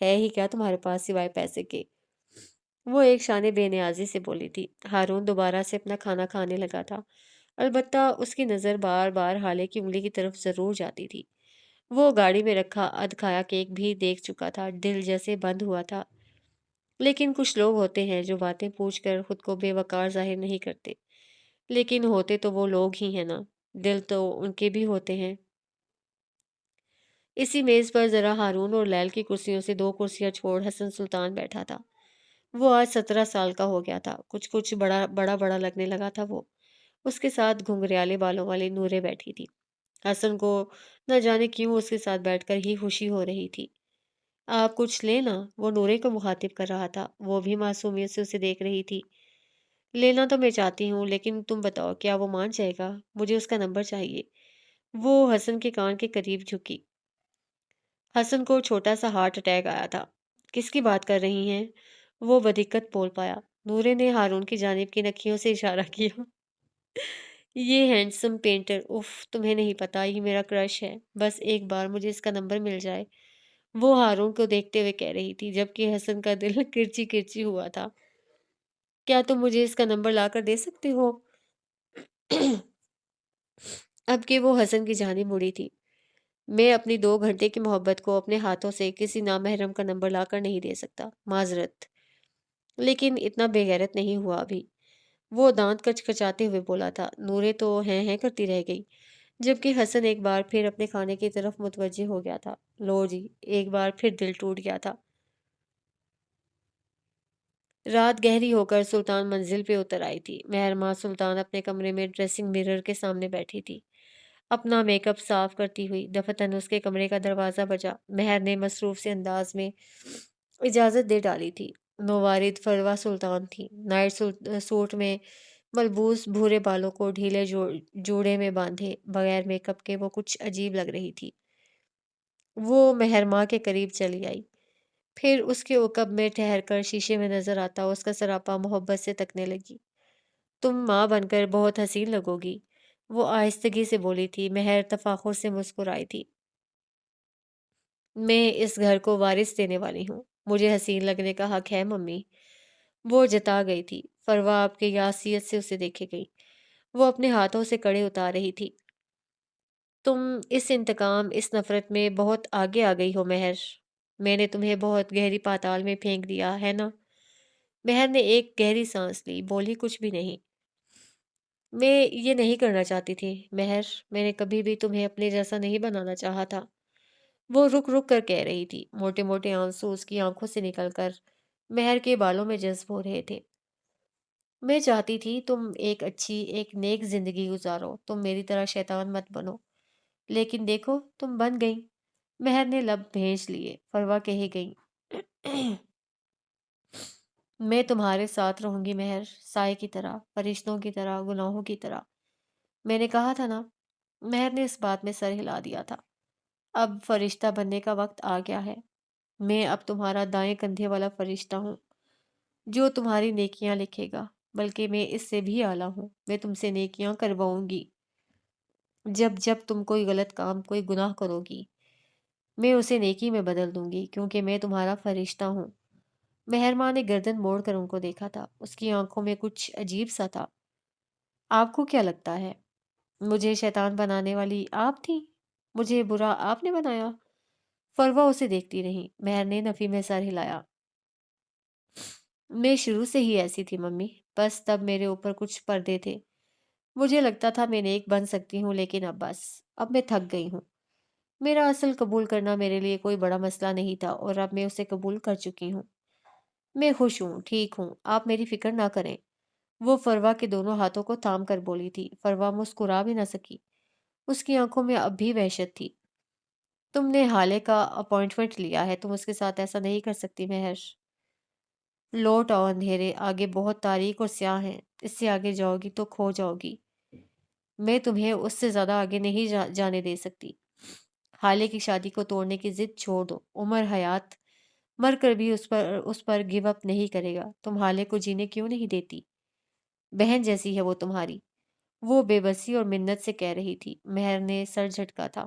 ہے ہی کیا تمہارے پاس سوائے پیسے کے؟ وہ ایک شانے بے نیازی سے بولی تھی۔ ہارون دوبارہ سے اپنا کھانا کھانے لگا تھا، البتہ اس کی نظر بار بار ہالے کی انگلی کی طرف ضرور جاتی تھی۔ وہ گاڑی میں رکھا ادھ کھایا کیک بھی دیکھ چکا تھا، دل جیسے بند ہوا تھا۔ لیکن کچھ لوگ ہوتے ہیں جو باتیں پوچھ کر خود کو بے وقار ظاہر نہیں کرتے، لیکن ہوتے تو وہ لوگ ہی ہیں نا، دل تو ان کے بھی ہوتے ہیں۔ اسی میز پر ذرا ہارون اور لیل کی کرسیوں سے دو کرسیاں چھوڑ حسن سلطان بیٹھا تھا۔ وہ آج 17 سال کا ہو گیا تھا، کچھ کچھ بڑا بڑا بڑا لگنے لگا تھا وہ۔ اس کے ساتھ گھنگریالے بالوں والی نورے بیٹھی تھی۔ حسن کو نہ جانے کیوں اس کے ساتھ بیٹھ کر ہی خوشی ہو رہی تھی۔ آپ کچھ لیں نا، وہ نورے کو مخاطب کر رہا تھا، وہ بھی معصومیت سے اسے دیکھ رہی تھی۔ لینا تو میں چاہتی ہوں، لیکن تم بتاؤ کیا وہ مان جائے گا؟ مجھے اس کا نمبر چاہیے۔ وہ حسن کے کان کے قریب جھکی۔ حسن کو چھوٹا سا ہارٹ اٹیک آیا تھا۔ کس کی بات کر رہی ہیں؟ وہ بدقت بول پایا۔ نورے نے ہارون کی جانب کی نکھیوں سے اشارہ کیا۔ یہ ہینڈسم پینٹر، اف تمہیں نہیں پتا، یہ میرا کرش ہے، بس ایک بار مجھے اس کا نمبر مل جائے۔ وہ ہارون کو دیکھتے ہوئے کہہ رہی تھی، جبکہ حسن کا دل کرچی کرچی ہوا تھا۔ کیا تم مجھے اس کا نمبر لا کر دے سکتے ہو؟ اب کہ وہ حسن کی جانب مڑی تھی۔ میں اپنی 2 گھنٹے کی محبت کو اپنے ہاتھوں سے کسی نامحرم کا نمبر لا کر نہیں دے سکتا، معذرت۔ لیکن اتنا بے غیرت نہیں ہوا ابھی۔ وہ دانت کچکچاتے ہوئے بولا تھا۔ نورے تو ہیں کرتی رہ گئی، جبکہ حسن ایک بار پھر اپنے کھانے کی طرف متوجہ ہو گیا تھا۔ لو جی، ایک بار پھر دل ٹوٹ گیا تھا۔ رات گہری ہو کر سلطان منزل پہ اتر آئی تھی۔ مہرماں سلطان اپنے کمرے میں ڈریسنگ مرر کے سامنے بیٹھی تھی، اپنا میک اپ صاف کرتی ہوئی۔ دفتن اس کے کمرے کا دروازہ بجا۔ مہر نے مصروف سے انداز میں اجازت دے ڈالی تھی۔ نوارد فروا سلطان تھی، نائٹ سوٹ میں ملبوس، بھورے بالوں کو ڈھیلے جوڑے میں باندھے بغیر میک اپ کے وہ کچھ عجیب لگ رہی تھی۔ وہ مہرماں کے قریب چلی آئی، پھر اس کے عقب میں ٹھہر کر شیشے میں نظر آتا اس کا سراپا محبت سے تکنے لگی۔ تم ماں بن کر بہت حسین لگو گی، وہ آہستگی سے بولی تھی۔ مہر تفاخر سے مسکرائی تھی۔ میں اس گھر کو وارث دینے والی ہوں، مجھے حسین لگنے کا حق ہے ممی، وہ جتا گئی تھی۔ فروا آپ کی یاسیت سے اسے دیکھے گئی۔ وہ اپنے ہاتھوں سے کڑے اتار رہی تھی۔ تم اس انتقام، اس نفرت میں بہت آگے آ گئی ہو مہر، میں نے تمہیں بہت گہری پاتال میں پھینک دیا ہے نا؟ مہر نے ایک گہری سانس لی، بولی کچھ بھی نہیں۔ میں یہ نہیں کرنا چاہتی تھی مہر، میں نے کبھی بھی تمہیں اپنے جیسا نہیں بنانا چاہا تھا، وہ رک رک کر کہہ رہی تھی۔ موٹے موٹے آنسو اس کی آنکھوں سے نکل کر مہر کے بالوں میں جذب ہو رہے تھے۔ میں چاہتی تھی تم ایک اچھی، ایک نیک زندگی گزارو، تم میری طرح شیطان مت بنو، لیکن دیکھو تم بن گئی۔ مہر نے لب بھیج لیے۔ فروا کہے گئی، میں تمہارے ساتھ رہوں گی مہر، سائے کی طرح، فرشتوں کی طرح، گناہوں کی طرح۔ میں نے کہا تھا نا۔ مہر نے اس بات میں سر ہلا دیا تھا۔ اب فرشتہ بننے کا وقت آ گیا ہے۔ میں اب تمہارا دائیں کندھے والا فرشتہ ہوں جو تمہاری نیکیاں لکھے گا، بلکہ میں اس سے بھی اعلیٰ ہوں، میں تم سے نیکیاں کرواؤں گی۔ جب جب تم کوئی غلط کام، کوئی گناہ کرو گی، میں اسے نیکی میں بدل دوں گی، کیونکہ میں تمہارا فرشتہ ہوں۔ مہرماں نے گردن موڑ کر ان کو دیکھا تھا، اس کی آنکھوں میں کچھ عجیب سا تھا۔ آپ کو کیا لگتا ہے مجھے شیطان بنانے والی آپ تھی؟ مجھے برا آپ نے بنایا؟ فروا اسے دیکھتی رہی۔ مہر نے نفی میں سر ہلایا۔ میں شروع سے ہی ایسی تھی ممی، بس تب میرے اوپر کچھ پردے تھے۔ مجھے لگتا تھا میں نیک بن سکتی ہوں، لیکن اب بس، اب میں تھک گئی ہوں۔ میرا اصل قبول کرنا میرے لیے کوئی بڑا مسئلہ نہیں تھا، اور اب میں اسے قبول کر چکی ہوں۔ میں خوش ہوں، ٹھیک ہوں، آپ میری فکر نہ کریں۔ وہ فروا کے دونوں ہاتھوں کو تھام کر بولی تھی۔ فروا مسکرا بھی نہ سکی، اس کی آنکھوں میں اب بھی وحشت تھی۔ تم نے حالے کا اپوائنٹمنٹ لیا ہے، تم اس کے ساتھ ایسا نہیں کر سکتی مہر۔ لوٹ آؤ اندھیرے، آگے بہت تاریک اور سیاہ ہیں، اس سے آگے جاؤ گی تو کھو جاؤ گی۔ میں تمہیں اس سے زیادہ آگے نہیں جانے دے سکتی۔ حالے کی شادی کو توڑنے کی ضد چھوڑ دو، عمر حیات مر کر بھی اس پر گیو اپ نہیں کرے گا۔ تم حالے کو جینے کیوں نہیں دیتی؟ بہن جیسی ہے وہ تمہاری، وہ بے بسی اور منت سے کہہ رہی تھی۔ مہر نے سر جھٹکا تھا۔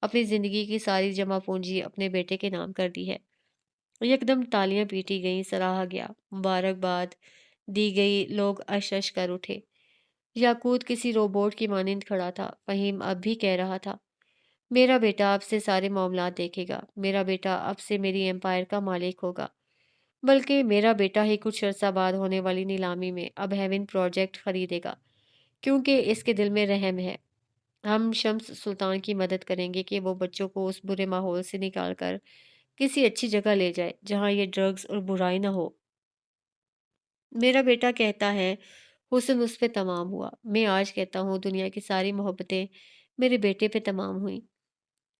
اپنی زندگی کی ساری جمع پونجی اپنے بیٹے کے نام کر دی ہے۔ یکدم تالیاں پیٹی گئیں، سراہا گیا، مبارکباد دی گئی، لوگ اش اش کر اٹھے۔ یاقوت کسی روبوٹ کی مانند کھڑا تھا۔ فہیم اب بھی کہہ رہا تھا، میرا بیٹا اب سے سارے معاملات دیکھے گا، میرا بیٹا اب سے میری امپائر کا مالک ہوگا، بلکہ میرا بیٹا ہی کچھ عرصہ بعد ہونے والی نیلامی میں اب ہیون پروجیکٹ خریدے گا، کیونکہ اس کے دل میں رحم ہے۔ ہم شمس سلطان کی مدد کریں گے کہ وہ بچوں کو اس برے ماحول سے نکال کر کسی اچھی جگہ لے جائے جہاں یہ ڈرگز اور برائی نہ ہو۔ میرا بیٹا کہتا ہے حسن اس پہ تمام ہوا، میں آج کہتا ہوں دنیا کی ساری محبتیں میرے بیٹے پہ تمام ہوئیں۔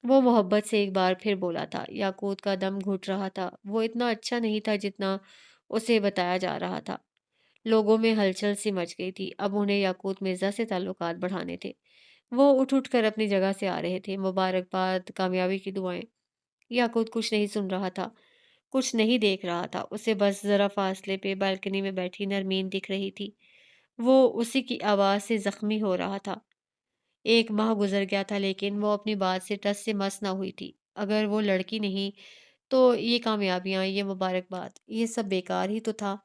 وہ محبت سے ایک بار پھر بولا تھا۔ یاقوت کا دم گھٹ رہا تھا، وہ اتنا اچھا نہیں تھا جتنا اسے بتایا جا رہا تھا۔ لوگوں میں ہلچل سی مچ گئی تھی، اب انہیں یاقوت مرزا سے تعلقات بڑھانے تھے۔ وہ اٹھ اٹھ کر اپنی جگہ سے آ رہے تھے، مبارکباد، کامیابی کی دعائیں۔ یاقوت کچھ نہیں سن رہا تھا، کچھ نہیں دیکھ رہا تھا، اسے بس ذرا فاصلے پہ بالکنی میں بیٹھی نرمین دکھ رہی تھی۔ وہ اسی کی آواز سے زخمی ہو رہا تھا۔ ایک ماہ گزر گیا تھا لیکن وہ اپنی بات سے ٹس سے مس نہ ہوئی تھی۔ اگر وہ لڑکی نہیں تو یہ کامیابیاں، یہ مبارکباد، یہ سب بیکار ہی تو تھا۔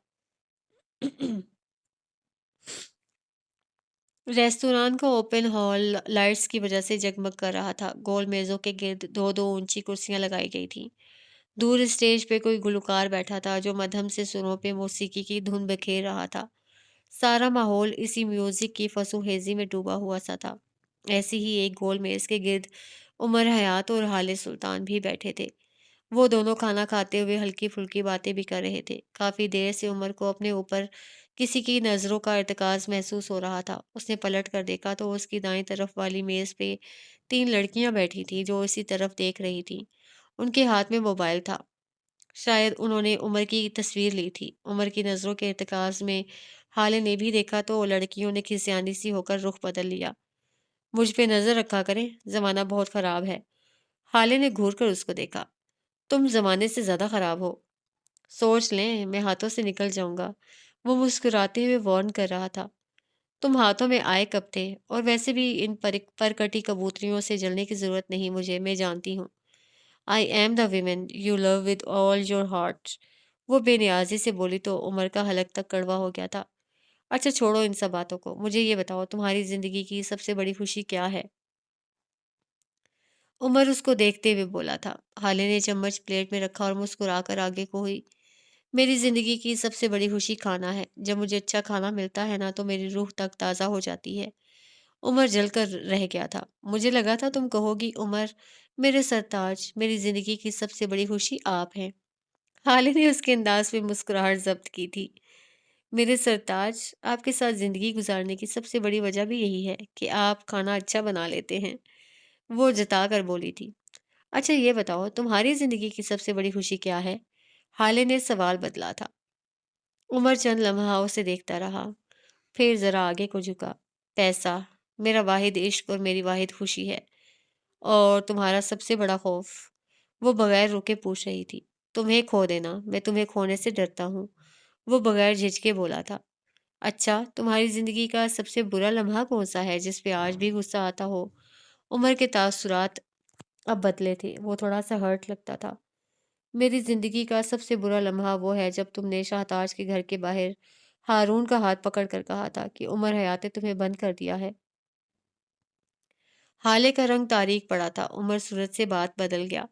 ریستوران کا اوپن ہال لائٹس کی وجہ سے جگمگ کر رہا تھا۔ گول میزوں کے گرد دو دو اونچی کرسیاں لگائی گئی تھیں۔ دور اسٹیج پہ کوئی گلوکار بیٹھا تھا جو مدھم سے سروں پہ موسیقی کی دھن بکھیر رہا تھا۔ سارا ماحول اسی میوزک کی فسو ہیزی میں ڈوبا ہوا سا تھا۔ ایسی ہی ایک گول میز کے گرد عمر حیات اور حال سلطان بھی بیٹھے تھے۔ وہ دونوں کھانا کھاتے ہوئے ہلکی پھلکی باتیں بھی کر رہے تھے۔ کافی دیر سے عمر کو اپنے اوپر کسی کی نظروں کا ارتکاز محسوس ہو رہا تھا۔ اس نے پلٹ کر دیکھا تو اس کی دائیں طرف والی میز پہ تین لڑکیاں بیٹھی تھیں جو اسی طرف دیکھ رہی تھیں۔ ان کے ہاتھ میں موبائل تھا۔ شاید انہوں نے عمر کی تصویر لی تھی۔ عمر کی نظروں کے ارتکاز میں حالے نے بھی دیکھا تو لڑکیوں نے کھسیانی سی ہو کر رخ بدل لیا۔ مجھ پہ نظر رکھا کریں، زمانہ بہت خراب ہے۔ حالے نے گھور کر اس کو دیکھا۔ تم زمانے سے زیادہ خراب ہو، سوچ لیں میں ہاتھوں سے نکل جاؤں گا۔ وہ مسکراتے ہوئے وارن کر رہا تھا۔ تم ہاتھوں میں آئے کب تھے؟ اور ویسے بھی ان پرکٹی کبوتریوں سے جلنے کی ضرورت نہیں مجھے، میں جانتی ہوں۔ I am the woman you love with all your heart. وہ بے نیازی سے بولی تو عمر کا حلق تک کڑوا ہو گیا تھا۔ اچھا چھوڑو ان سب باتوں کو، مجھے یہ بتاؤ تمہاری زندگی کی سب سے بڑی خوشی کیا ہے؟ عمر اس کو دیکھتے ہوئے بولا تھا۔ حالے نے چمچ پلیٹ میں رکھا اور مسکرا کر آگے کو ہوئی۔ میری زندگی کی سب سے بڑی خوشی کھانا ہے۔ جب مجھے اچھا کھانا ملتا ہے نا تو میری روح تک تازہ ہو جاتی ہے۔ عمر جل کر رہ گیا تھا۔ مجھے لگا تھا تم کہو گی عمر میرے سرتاج، میری زندگی کی سب سے بڑی خوشی آپ ہیں۔ حالے نے اس کے انداز میں مسکراہٹ ضبط کی تھی۔ میرے سرتاج، آپ کے ساتھ زندگی گزارنے کی سب سے بڑی وجہ بھی یہی ہے کہ آپ کھانا اچھا بنا لیتے ہیں، وہ جتا کر بولی تھی۔ اچھا یہ بتاؤ تمہاری زندگی کی سب سے بڑی خوشی کیا ہے؟ حالے نے سوال بدلا تھا۔ عمر چند لمحہ اسے دیکھتا رہا، پھر ذرا آگے کو جھکا۔ پیسہ میرا واحد عشق اور میری واحد خوشی ہے۔ اور تمہارا سب سے بڑا خوف؟ وہ بغیر رکے پوچھ رہی تھی۔ تمہیں کھو دینا، میں تمہیں کھونے سے ڈرتا ہوں، وہ بغیر جھجکے بولا تھا۔ اچھا تمہاری زندگی کا سب سے برا لمحہ کون سا ہے جس پہ آج بھی غصہ آتا ہو؟ عمر کے تاثرات اب بدلے تھے، وہ تھوڑا سا ہرٹ لگتا تھا۔ میری زندگی کا سب سے برا لمحہ وہ ہے جب تم نے شاہتاج کے گھر کے باہر ہارون کا ہاتھ پکڑ کر کہا تھا کہ عمر حیات نے تمہیں بند کر دیا ہے۔ حالے کا رنگ تاریک پڑا تھا۔ عمر صورت سے بات بدل گیا۔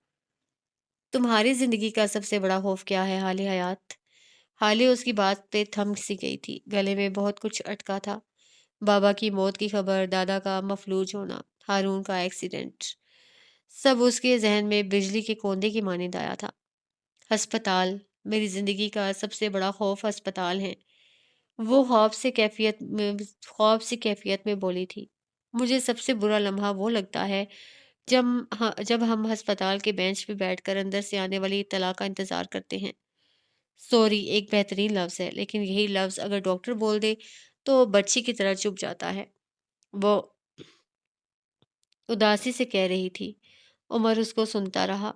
تمہاری زندگی کا سب سے بڑا خوف کیا ہے حالے حیات؟ حالے اس کی بات پہ تھم سی گئی تھی، گلے میں بہت کچھ اٹکا تھا۔ بابا کی موت کی خبر، دادا کا مفلوج ہونا، ہارون کا ایکسیڈنٹ، سب اس کے ذہن میں بجلی کے کوندے کی مانند آیا تھا۔ ہسپتال، میری زندگی کا سب سے بڑا خوف ہسپتال ہے، وہ خوف سی کیفیت میں بولی تھی۔ مجھے سب سے برا لمحہ وہ لگتا ہے جب ہم ہسپتال کے بینچ پہ بیٹھ کر اندر سے آنے والی اطلاع کا انتظار کرتے ہیں۔ سوری ایک بہترین لفظ ہے، لیکن یہی لفظ اگر ڈاکٹر بول دے تو بچی کی طرح چپ جاتا ہے، وہ اداسی سے کہہ رہی تھی۔ عمر اس کو سنتا رہا۔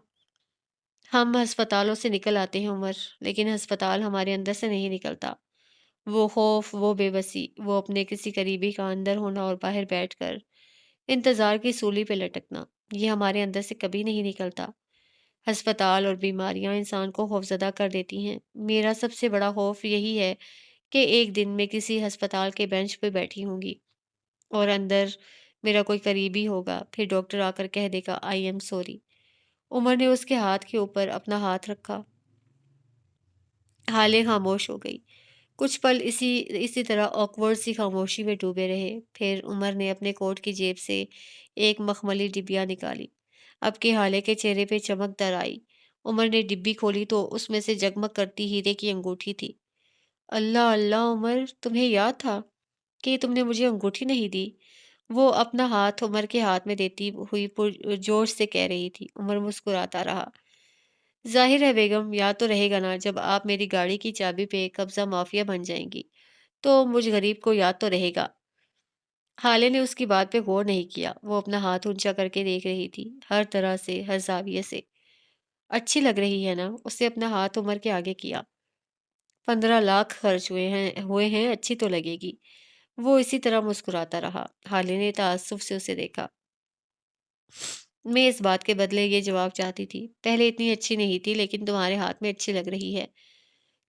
ہم ہسپتالوں سے نکل آتے ہیں عمر، لیکن ہسپتال ہمارے اندر سے نہیں نکلتا۔ وہ خوف، وہ بے بسی، وہ اپنے کسی قریبی کا اندر ہونا اور باہر بیٹھ کر انتظار کی سولی پہ لٹکنا۔ یہ ہمارے اندر سے کبھی نہیں نکلتا۔ ہسپتال اور بیماریاں انسان کو خوفزدہ کر دیتی ہیں۔ میرا سب سے بڑا خوف یہی ہے کہ ایک دن میں کسی ہسپتال کے بینچ پہ بیٹھی ہوں گی اور اندر میرا کوئی قریبی ہوگا، پھر ڈاکٹر آ کر کہہ دے گا آئی ایم سوری۔ عمر نے اس کے ہاتھ کے اوپر اپنا ہاتھ رکھا۔ حالے خاموش ہو گئی۔ کچھ پل اسی طرح آکورڈ سی خاموشی میں ڈوبے رہے۔ پھر عمر نے اپنے کوٹ کی جیب سے ایک مخملی ڈبیا نکالی۔ اب کے حالے کے چہرے پہ چمک در آئی۔ عمر نے ڈبی کھولی تو اس میں سے جگمگ کرتی ہیرے کی انگوٹھی تھی۔ اللہ اللہ عمر، تمہیں یاد تھا کہ تم نے مجھے انگوٹھی نہیں دی؟ وہ اپنا ہاتھ عمر کے ہاتھ میں دیتی ہوئی جوش سے کہہ رہی تھی۔ عمر مسکراتا رہا۔ ظاہر ہے بیگم، یاد تو رہے گا نا، جب آپ میری گاڑی کی چابی پہ قبضہ مافیا بن جائیں گی تو مجھ غریب کو یاد تو رہے گا۔ حالے نے اس کی بات پہ غور نہیں کیا۔ وہ اپنا ہاتھ اونچا کر کے دیکھ رہی تھی، ہر طرح سے، ہر زاویے سے۔ اچھی لگ رہی ہے نا؟ اس نے اپنا ہاتھ عمر کے آگے کیا۔ 15 لاکھ خرچ ہوئے ہیں، اچھی تو لگے گی۔ وہ اسی طرح مسکراتا رہا۔ حالے نے تعصب سے اسے دیکھا۔ میں اس بات کے بدلے یہ جواب چاہتی تھی، پہلے اتنی اچھی نہیں تھی لیکن تمہارے ہاتھ میں اچھی لگ رہی ہے۔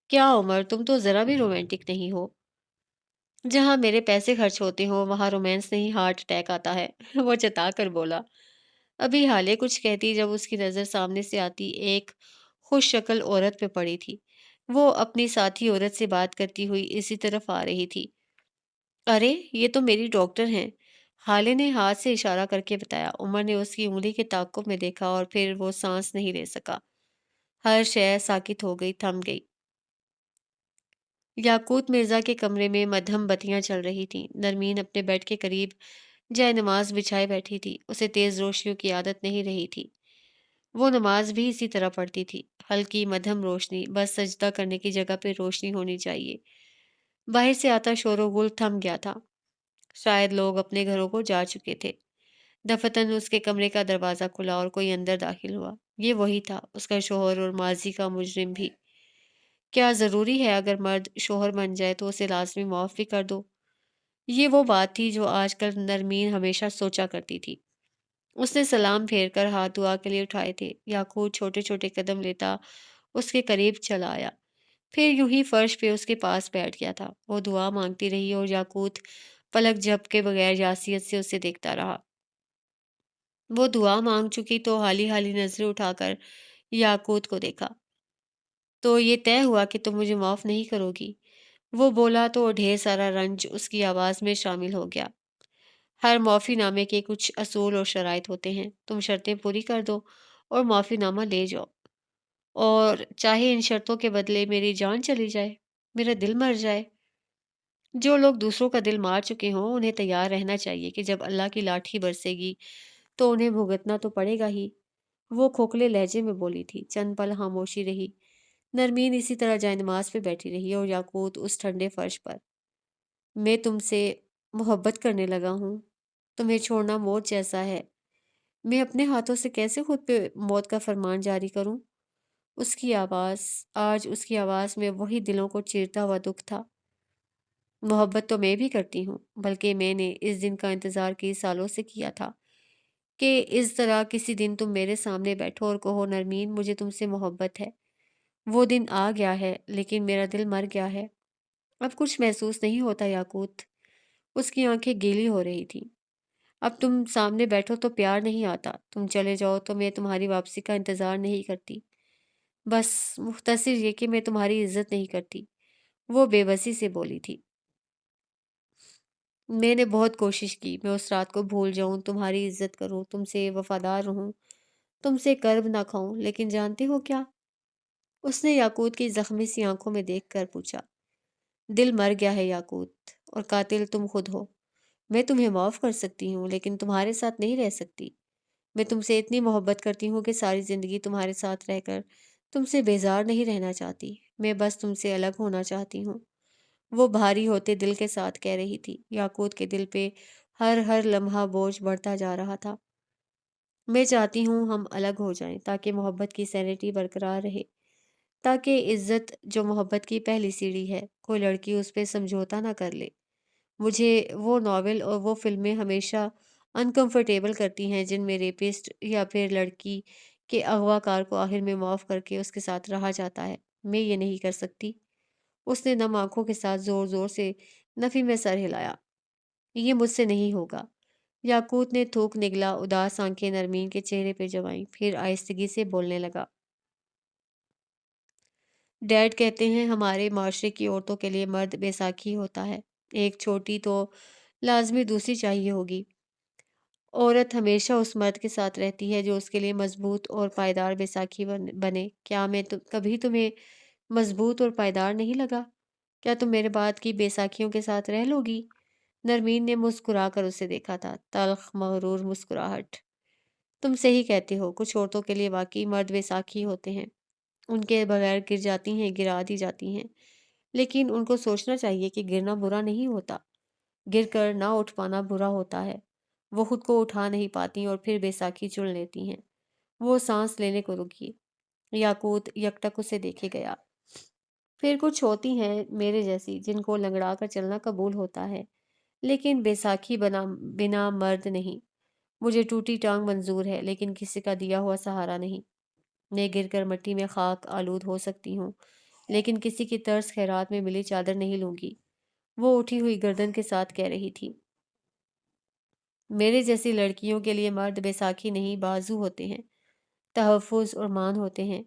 کیا عمر، تم تو ذرا بھی رومانٹک نہیں ہو۔ جہاں میرے پیسے خرچ ہوتے ہوں وہاں رومانس نہیں، ہارٹ اٹیک آتا ہے۔ وہ چتا کر بولا۔ ابھی حالے کچھ کہتی جب اس کی نظر سامنے سے آتی ایک خوش شکل عورت پہ پڑی تھی۔ وہ اپنی ساتھی عورت سے بات کرتی ہوئی اسی طرف آ رہی تھی۔ ارے یہ تو میری ڈاکٹر ہیں، حالے نے ہاتھ سے اشارہ کر کے بتایا۔ عمر نے اس کی انگلی کے تعاقب میں دیکھا اور پھر وہ سانس نہیں لے سکا۔ ہر شے ساکت ہو گئی، تھم گئی۔ یاقوت مرزا کے کمرے میں مدھم بتیاں چل رہی تھیں۔ نرمین اپنے بیڈ کے قریب جائے نماز بچھائے بیٹھی تھی۔ اسے تیز روشنیوں کی عادت نہیں رہی تھی۔ وہ نماز بھی اسی طرح پڑھتی تھی، ہلکی مدھم روشنی، بس سجدہ کرنے کی جگہ پہ روشنی ہونی چاہیے۔ باہر سے آتا شور و گل تھم گیا تھا، شاید لوگ اپنے گھروں کو جا چکے تھے۔ دفتن اس کے کمرے کا دروازہ کھلا اور کوئی اندر داخل ہوا۔ یہ وہی تھا، اس کا شوہر اور ماضی کا مجرم بھی۔ کیا ضروری ہے اگر مرد شوہر بن جائے تو اسے لازمی معاف بھی کر دو؟ یہ وہ بات تھی جو آج کل نرمین ہمیشہ سوچا کرتی تھی۔ اس نے سلام پھیر کر ہاتھ دعا کے لیے اٹھائے تھے۔ یاقوت چھوٹے چھوٹے قدم لیتا اس کے قریب چلا آیا، پھر یوں ہی فرش پہ اس کے پاس بیٹھ گیا تھا۔ وہ دعا مانگتی رہی اور یاقوت پلک جھپ کے بغیر یاسیت سے اسے دیکھتا رہا۔ وہ دعا مانگ چکی تو حالی حالی نظریں اٹھا کر یاقوت کو دیکھا۔ تو یہ طے ہوا کہ تم مجھے معاف نہیں کرو گی؟ وہ بولا تو ڈھیر سارا رنج اس کی آواز میں شامل ہو گیا۔ ہر معافی نامے کے کچھ اصول اور شرائط ہوتے ہیں، تم شرطیں پوری کر دو اور معافی نامہ لے جاؤ، اور چاہے ان شرطوں کے بدلے میری جان چلی جائے، میرا دل مر جائے۔ جو لوگ دوسروں کا دل مار چکے ہوں انہیں تیار رہنا چاہیے کہ جب اللہ کی لاٹھی برسے گی تو انہیں بھگتنا تو پڑے گا ہی۔ وہ کھوکھلے لہجے میں بولی تھی۔ چند پل خاموشی رہی۔ نرمین اسی طرح جائے نماز پہ بیٹھی رہی اور یاقوت اس ٹھنڈے فرش پر۔ میں تم سے محبت کرنے لگا ہوں، تمہیں چھوڑنا موت جیسا ہے، میں اپنے ہاتھوں سے کیسے خود پہ موت کا فرمان جاری کروں؟ اس کی آواز، آج اس کی آواز میں وہی دلوں کو چیرتا ہوا دکھ تھا۔ محبت تو میں بھی کرتی ہوں، بلکہ میں نے اس دن کا انتظار کئی سالوں سے کیا تھا کہ اس طرح کسی دن تم میرے سامنے بیٹھو اور کہو نرمین مجھے تم سے محبت ہے۔ وہ دن آ گیا ہے لیکن میرا دل مر گیا ہے، اب کچھ محسوس نہیں ہوتا یاقوت۔ اس کی آنکھیں گیلی ہو رہی تھیں۔ اب تم سامنے بیٹھو تو پیار نہیں آتا، تم چلے جاؤ تو میں تمہاری واپسی کا انتظار نہیں کرتی، بس مختصر یہ کہ میں تمہاری عزت نہیں کرتی۔ وہ بے بسی سے بولی تھی۔ میں نے بہت کوشش کی، میں اس رات کو بھول جاؤں، تمہاری عزت کروں، تم سے وفادار رہوں، تم سے کرب نہ کھاؤں، لیکن جانتے ہو کیا؟ اس نے یاقوت کی زخمی سی آنکھوں میں دیکھ کر پوچھا۔ دل مر گیا ہے یاقوت، اور قاتل تم خود ہو۔ میں تمہیں معاف کر سکتی ہوں لیکن تمہارے ساتھ نہیں رہ سکتی۔ میں تم سے اتنی محبت کرتی ہوں کہ ساری زندگی تمہارے ساتھ رہ کر تم سے بیزار نہیں رہنا چاہتی، میں بس تم سے الگ ہونا چاہتی ہوں۔ وہ بھاری ہوتے دل کے ساتھ کہہ رہی تھی۔ یاقوت کے دل پہ ہر لمحہ بوجھ بڑھتا جا رہا تھا۔ میں چاہتی ہوں ہم الگ ہو جائیں تاکہ محبت کی سینٹی برقرار رہے، تاکہ عزت جو محبت کی پہلی سیڑھی ہے کوئی لڑکی اس پہ سمجھوتا نہ کر لے۔ مجھے وہ ناول اور وہ فلمیں ہمیشہ انکمفرٹیبل کرتی ہیں، جن میں ریپسٹ یا پھر لڑکی کے اغوا کار کو آخر میں معاف کر کے اس کے ساتھ رہا جاتا ہے۔ میں یہ نہیں کر سکتی۔ اس نے نم آنکھوں کے ساتھ زور زور سے نفی میں سر ہلایا۔ یہ مجھ سے نہیں ہوگا۔ یاقوت نے تھوک نگلا، اداس آنکھیں نرمین کے چہرے پہ جمائیں، پھر آہستگی سے بولنے لگا۔ ڈیڈ کہتے ہیں ہمارے معاشرے کی عورتوں کے لیے مرد بیساکھی ہوتا ہے۔ ایک چھوٹی تو لازمی دوسری چاہیے ہوگی۔ عورت ہمیشہ اس مرد کے ساتھ رہتی ہے جو اس کے لیے مضبوط اور پائیدار بیساکھی بنے۔ کیا میں کبھی تمہیں مضبوط اور پائیدار نہیں لگا؟ کیا تم میرے بعد کی بیساکھیوں کے ساتھ رہ لوگی؟ نرمین نے مسکرا کر اسے دیکھا تھا، تلخ مغرور مسکراہٹ۔ تم صحیح کہتے ہو، کچھ عورتوں کے لیے واقعی مرد بیساکھی ہوتے ہیں، ان کے بغیر گر جاتی ہیں، گرا دی جاتی ہیں، لیکن ان کو سوچنا چاہیے کہ گرنا برا نہیں ہوتا، گر کر نہ اٹھ پانا برا ہوتا ہے۔ وہ خود کو اٹھا نہیں پاتی اور پھر بیساکھی چن لیتی ہیں۔ وہ سانس لینے کو رکی۔ یاقوت یکٹک اسے دیکھے گیا۔ پھر کچھ ہوتی ہیں میرے جیسی جن کو لنگڑا کر چلنا قبول ہوتا ہے، لیکن بیساکھی بنا مرد نہیں۔ مجھے ٹوٹی ٹانگ منظور ہے، لیکن کسی کا دیا ہوا سہارا نہیں۔ میں گر کر مٹی میں خاک آلود ہو سکتی ہوں، لیکن کسی کی طرز خیرات میں ملی چادر نہیں لوں گی۔ وہ اٹھی ہوئی گردن کے ساتھ کہہ رہی تھی۔ میرے جیسی لڑکیوں کے لیے مرد بیساکھی نہیں، بازو ہوتے ہیں، تحفظ اور مان ہوتے ہیں۔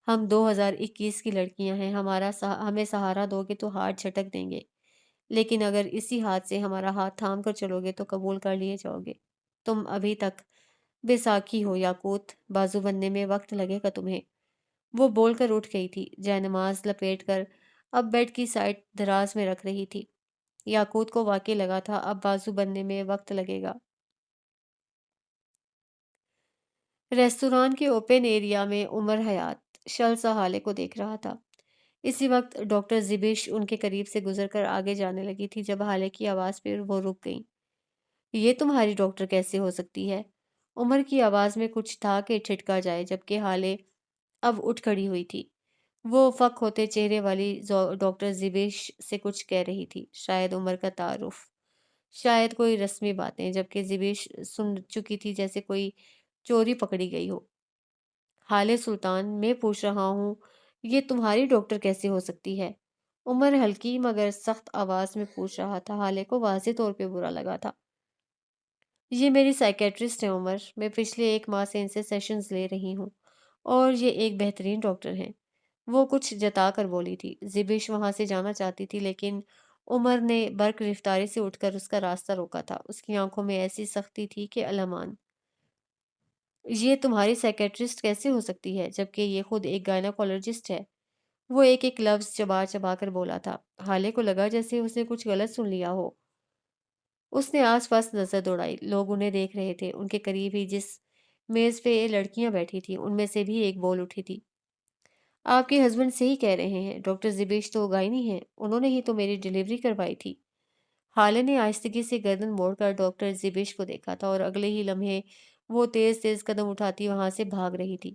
ہم 2021 کی لڑکیاں ہیں، ہمیں سہارا دو گے تو ہاتھ جھٹک دیں گے، لیکن اگر اسی ہاتھ سے ہمارا ہاتھ تھام کر چلو گے تو قبول کر لیے جاؤ گے۔ تم ابھی تک بیساکھی ہو یاقوت، بازو بننے میں وقت لگے گا تمہیں۔ وہ بول کر اٹھ گئی تھی، جائے نماز لپیٹ کر اب بیڈ کی سائڈ دراز میں رکھ رہی تھی۔ یاقوت کو واقعی لگا تھا اب بازو بننے میں وقت لگے گا۔ ریستوران کے اوپن ایریا میں عمر حیات شل سا حالے کو دیکھ رہا تھا۔ اسی وقت ڈاکٹر زبیش ان کے قریب سے گزر کر آگے جانے لگی تھی جب حالے کی آواز پہ وہ رک گئی۔ یہ تمہاری ڈاکٹر کیسے ہو سکتی ہے؟ عمر کی آواز میں کچھ تھا کہ ٹھٹکا جائے، جبکہ حالے اب اٹھ کھڑی ہوئی تھی۔ وہ فک ہوتے چہرے والی ڈاکٹر زبیش سے کچھ کہہ رہی تھی، شاید عمر کا تعارف، شاید کوئی رسمی باتیں، جبکہ زبیش سن چکی تھی جیسے کوئی چوری پکڑی گئی ہو۔ حالے سلطان، میں پوچھ رہا ہوں یہ تمہاری ڈاکٹر کیسے ہو سکتی ہے؟ عمر ہلکی مگر سخت آواز میں پوچھ رہا تھا۔ حالے کو واضح طور پہ برا لگا تھا۔ یہ میری سائیکیٹرسٹ ہے عمر، میں پچھلے 1 ماہ سے ان سے سیشنز لے رہی ہوں، اور یہ ایک بہترین ڈاکٹر ہیں۔ وہ کچھ جتا کر بولی تھی۔ زبیش وہاں سے جانا چاہتی تھی، لیکن عمر نے برق رفتاری سے اٹھ کر اس کا راستہ روکا تھا۔ اس کی آنکھوں میں ایسی سختی تھی کہ المان۔ یہ تمہاری سائیکیٹرسٹ کیسے ہو سکتی ہے جبکہ یہ خود ایک گائناکولوجسٹ ہے؟ وہ ایک ایک لفظ چبا چبا کر بولا تھا۔ حالے کو لگا جیسے اس نے کچھ غلط سن لیا ہو۔ اس نے آس پاس نظر دوڑائی، لوگ انہیں دیکھ رہے تھے۔ ان کے قریب ہی جس میز پہ لڑکیاں بیٹھی تھیں ان میں سے بھی ایک بول اٹھی تھی۔ آپ کے ہسبینڈ صحیح کہہ رہے ہیں، ڈاکٹر زبیش تو گائنی ہیں، انہوں نے ہی تو میری ڈلیوری کروائی تھی۔ حالے نے آہستگی سے گردن موڑ کر ڈاکٹر زبیش کو دیکھا تھا اور اگلے ہی لمحے وہ تیز تیز قدم اٹھاتی وہاں سے بھاگ رہی تھی۔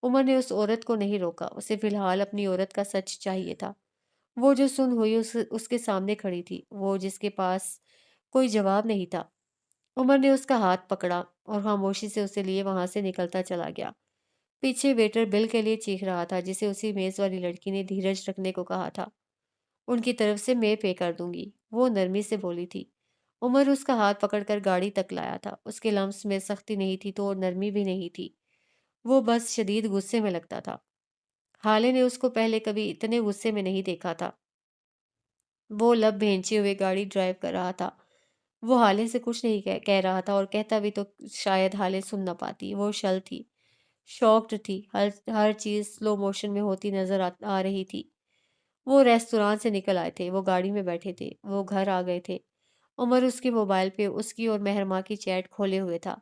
عمر نے اس عورت کو نہیں روکا، اسے فی الحال اپنی عورت کا سچ چاہیے تھا۔ وہ جو سن ہوئی اس کے سامنے کھڑی تھی، وہ جس کے پاس کوئی جواب نہیں تھا۔ عمر نے اس کا ہاتھ پکڑا اور خاموشی سے اسے لیے وہاں سے نکلتا چلا گیا۔ پیچھے ویٹر بل کے لیے چیخ رہا تھا، جسے اسی میز والی لڑکی نے دھیرج رکھنے کو کہا تھا۔ ان کی طرف سے میں پے کر دوں گی، وہ نرمی سے بولی تھی۔ عمر اس کا ہاتھ پکڑ کر گاڑی تک لایا تھا۔ اس کے لمس میں سختی نہیں تھی تو نرمی بھی نہیں تھی، وہ بس شدید غصے میں لگتا تھا۔ حالے نے اس کو پہلے کبھی اتنے غصے میں نہیں دیکھا تھا۔ وہ لب بھینچے ہوئے گاڑی ڈرائیو کر رہا تھا۔ وہ حالے سے کچھ نہیں کہہ رہا تھا، اور کہتا بھی تو شاید حالے سن نہ پاتی۔ وہ شل تھی، شاکڈ تھی، ہر چیز سلو موشن میں ہوتی نظر آ رہی تھی۔ وہ ریستوران سے نکل آئے تھے، وہ گاڑی میں بیٹھے تھے، وہ گھر آ گئے تھے۔ عمر اس کے موبائل پہ اس کی اور مہر ماں کی چیٹ کھولے ہوئے تھا۔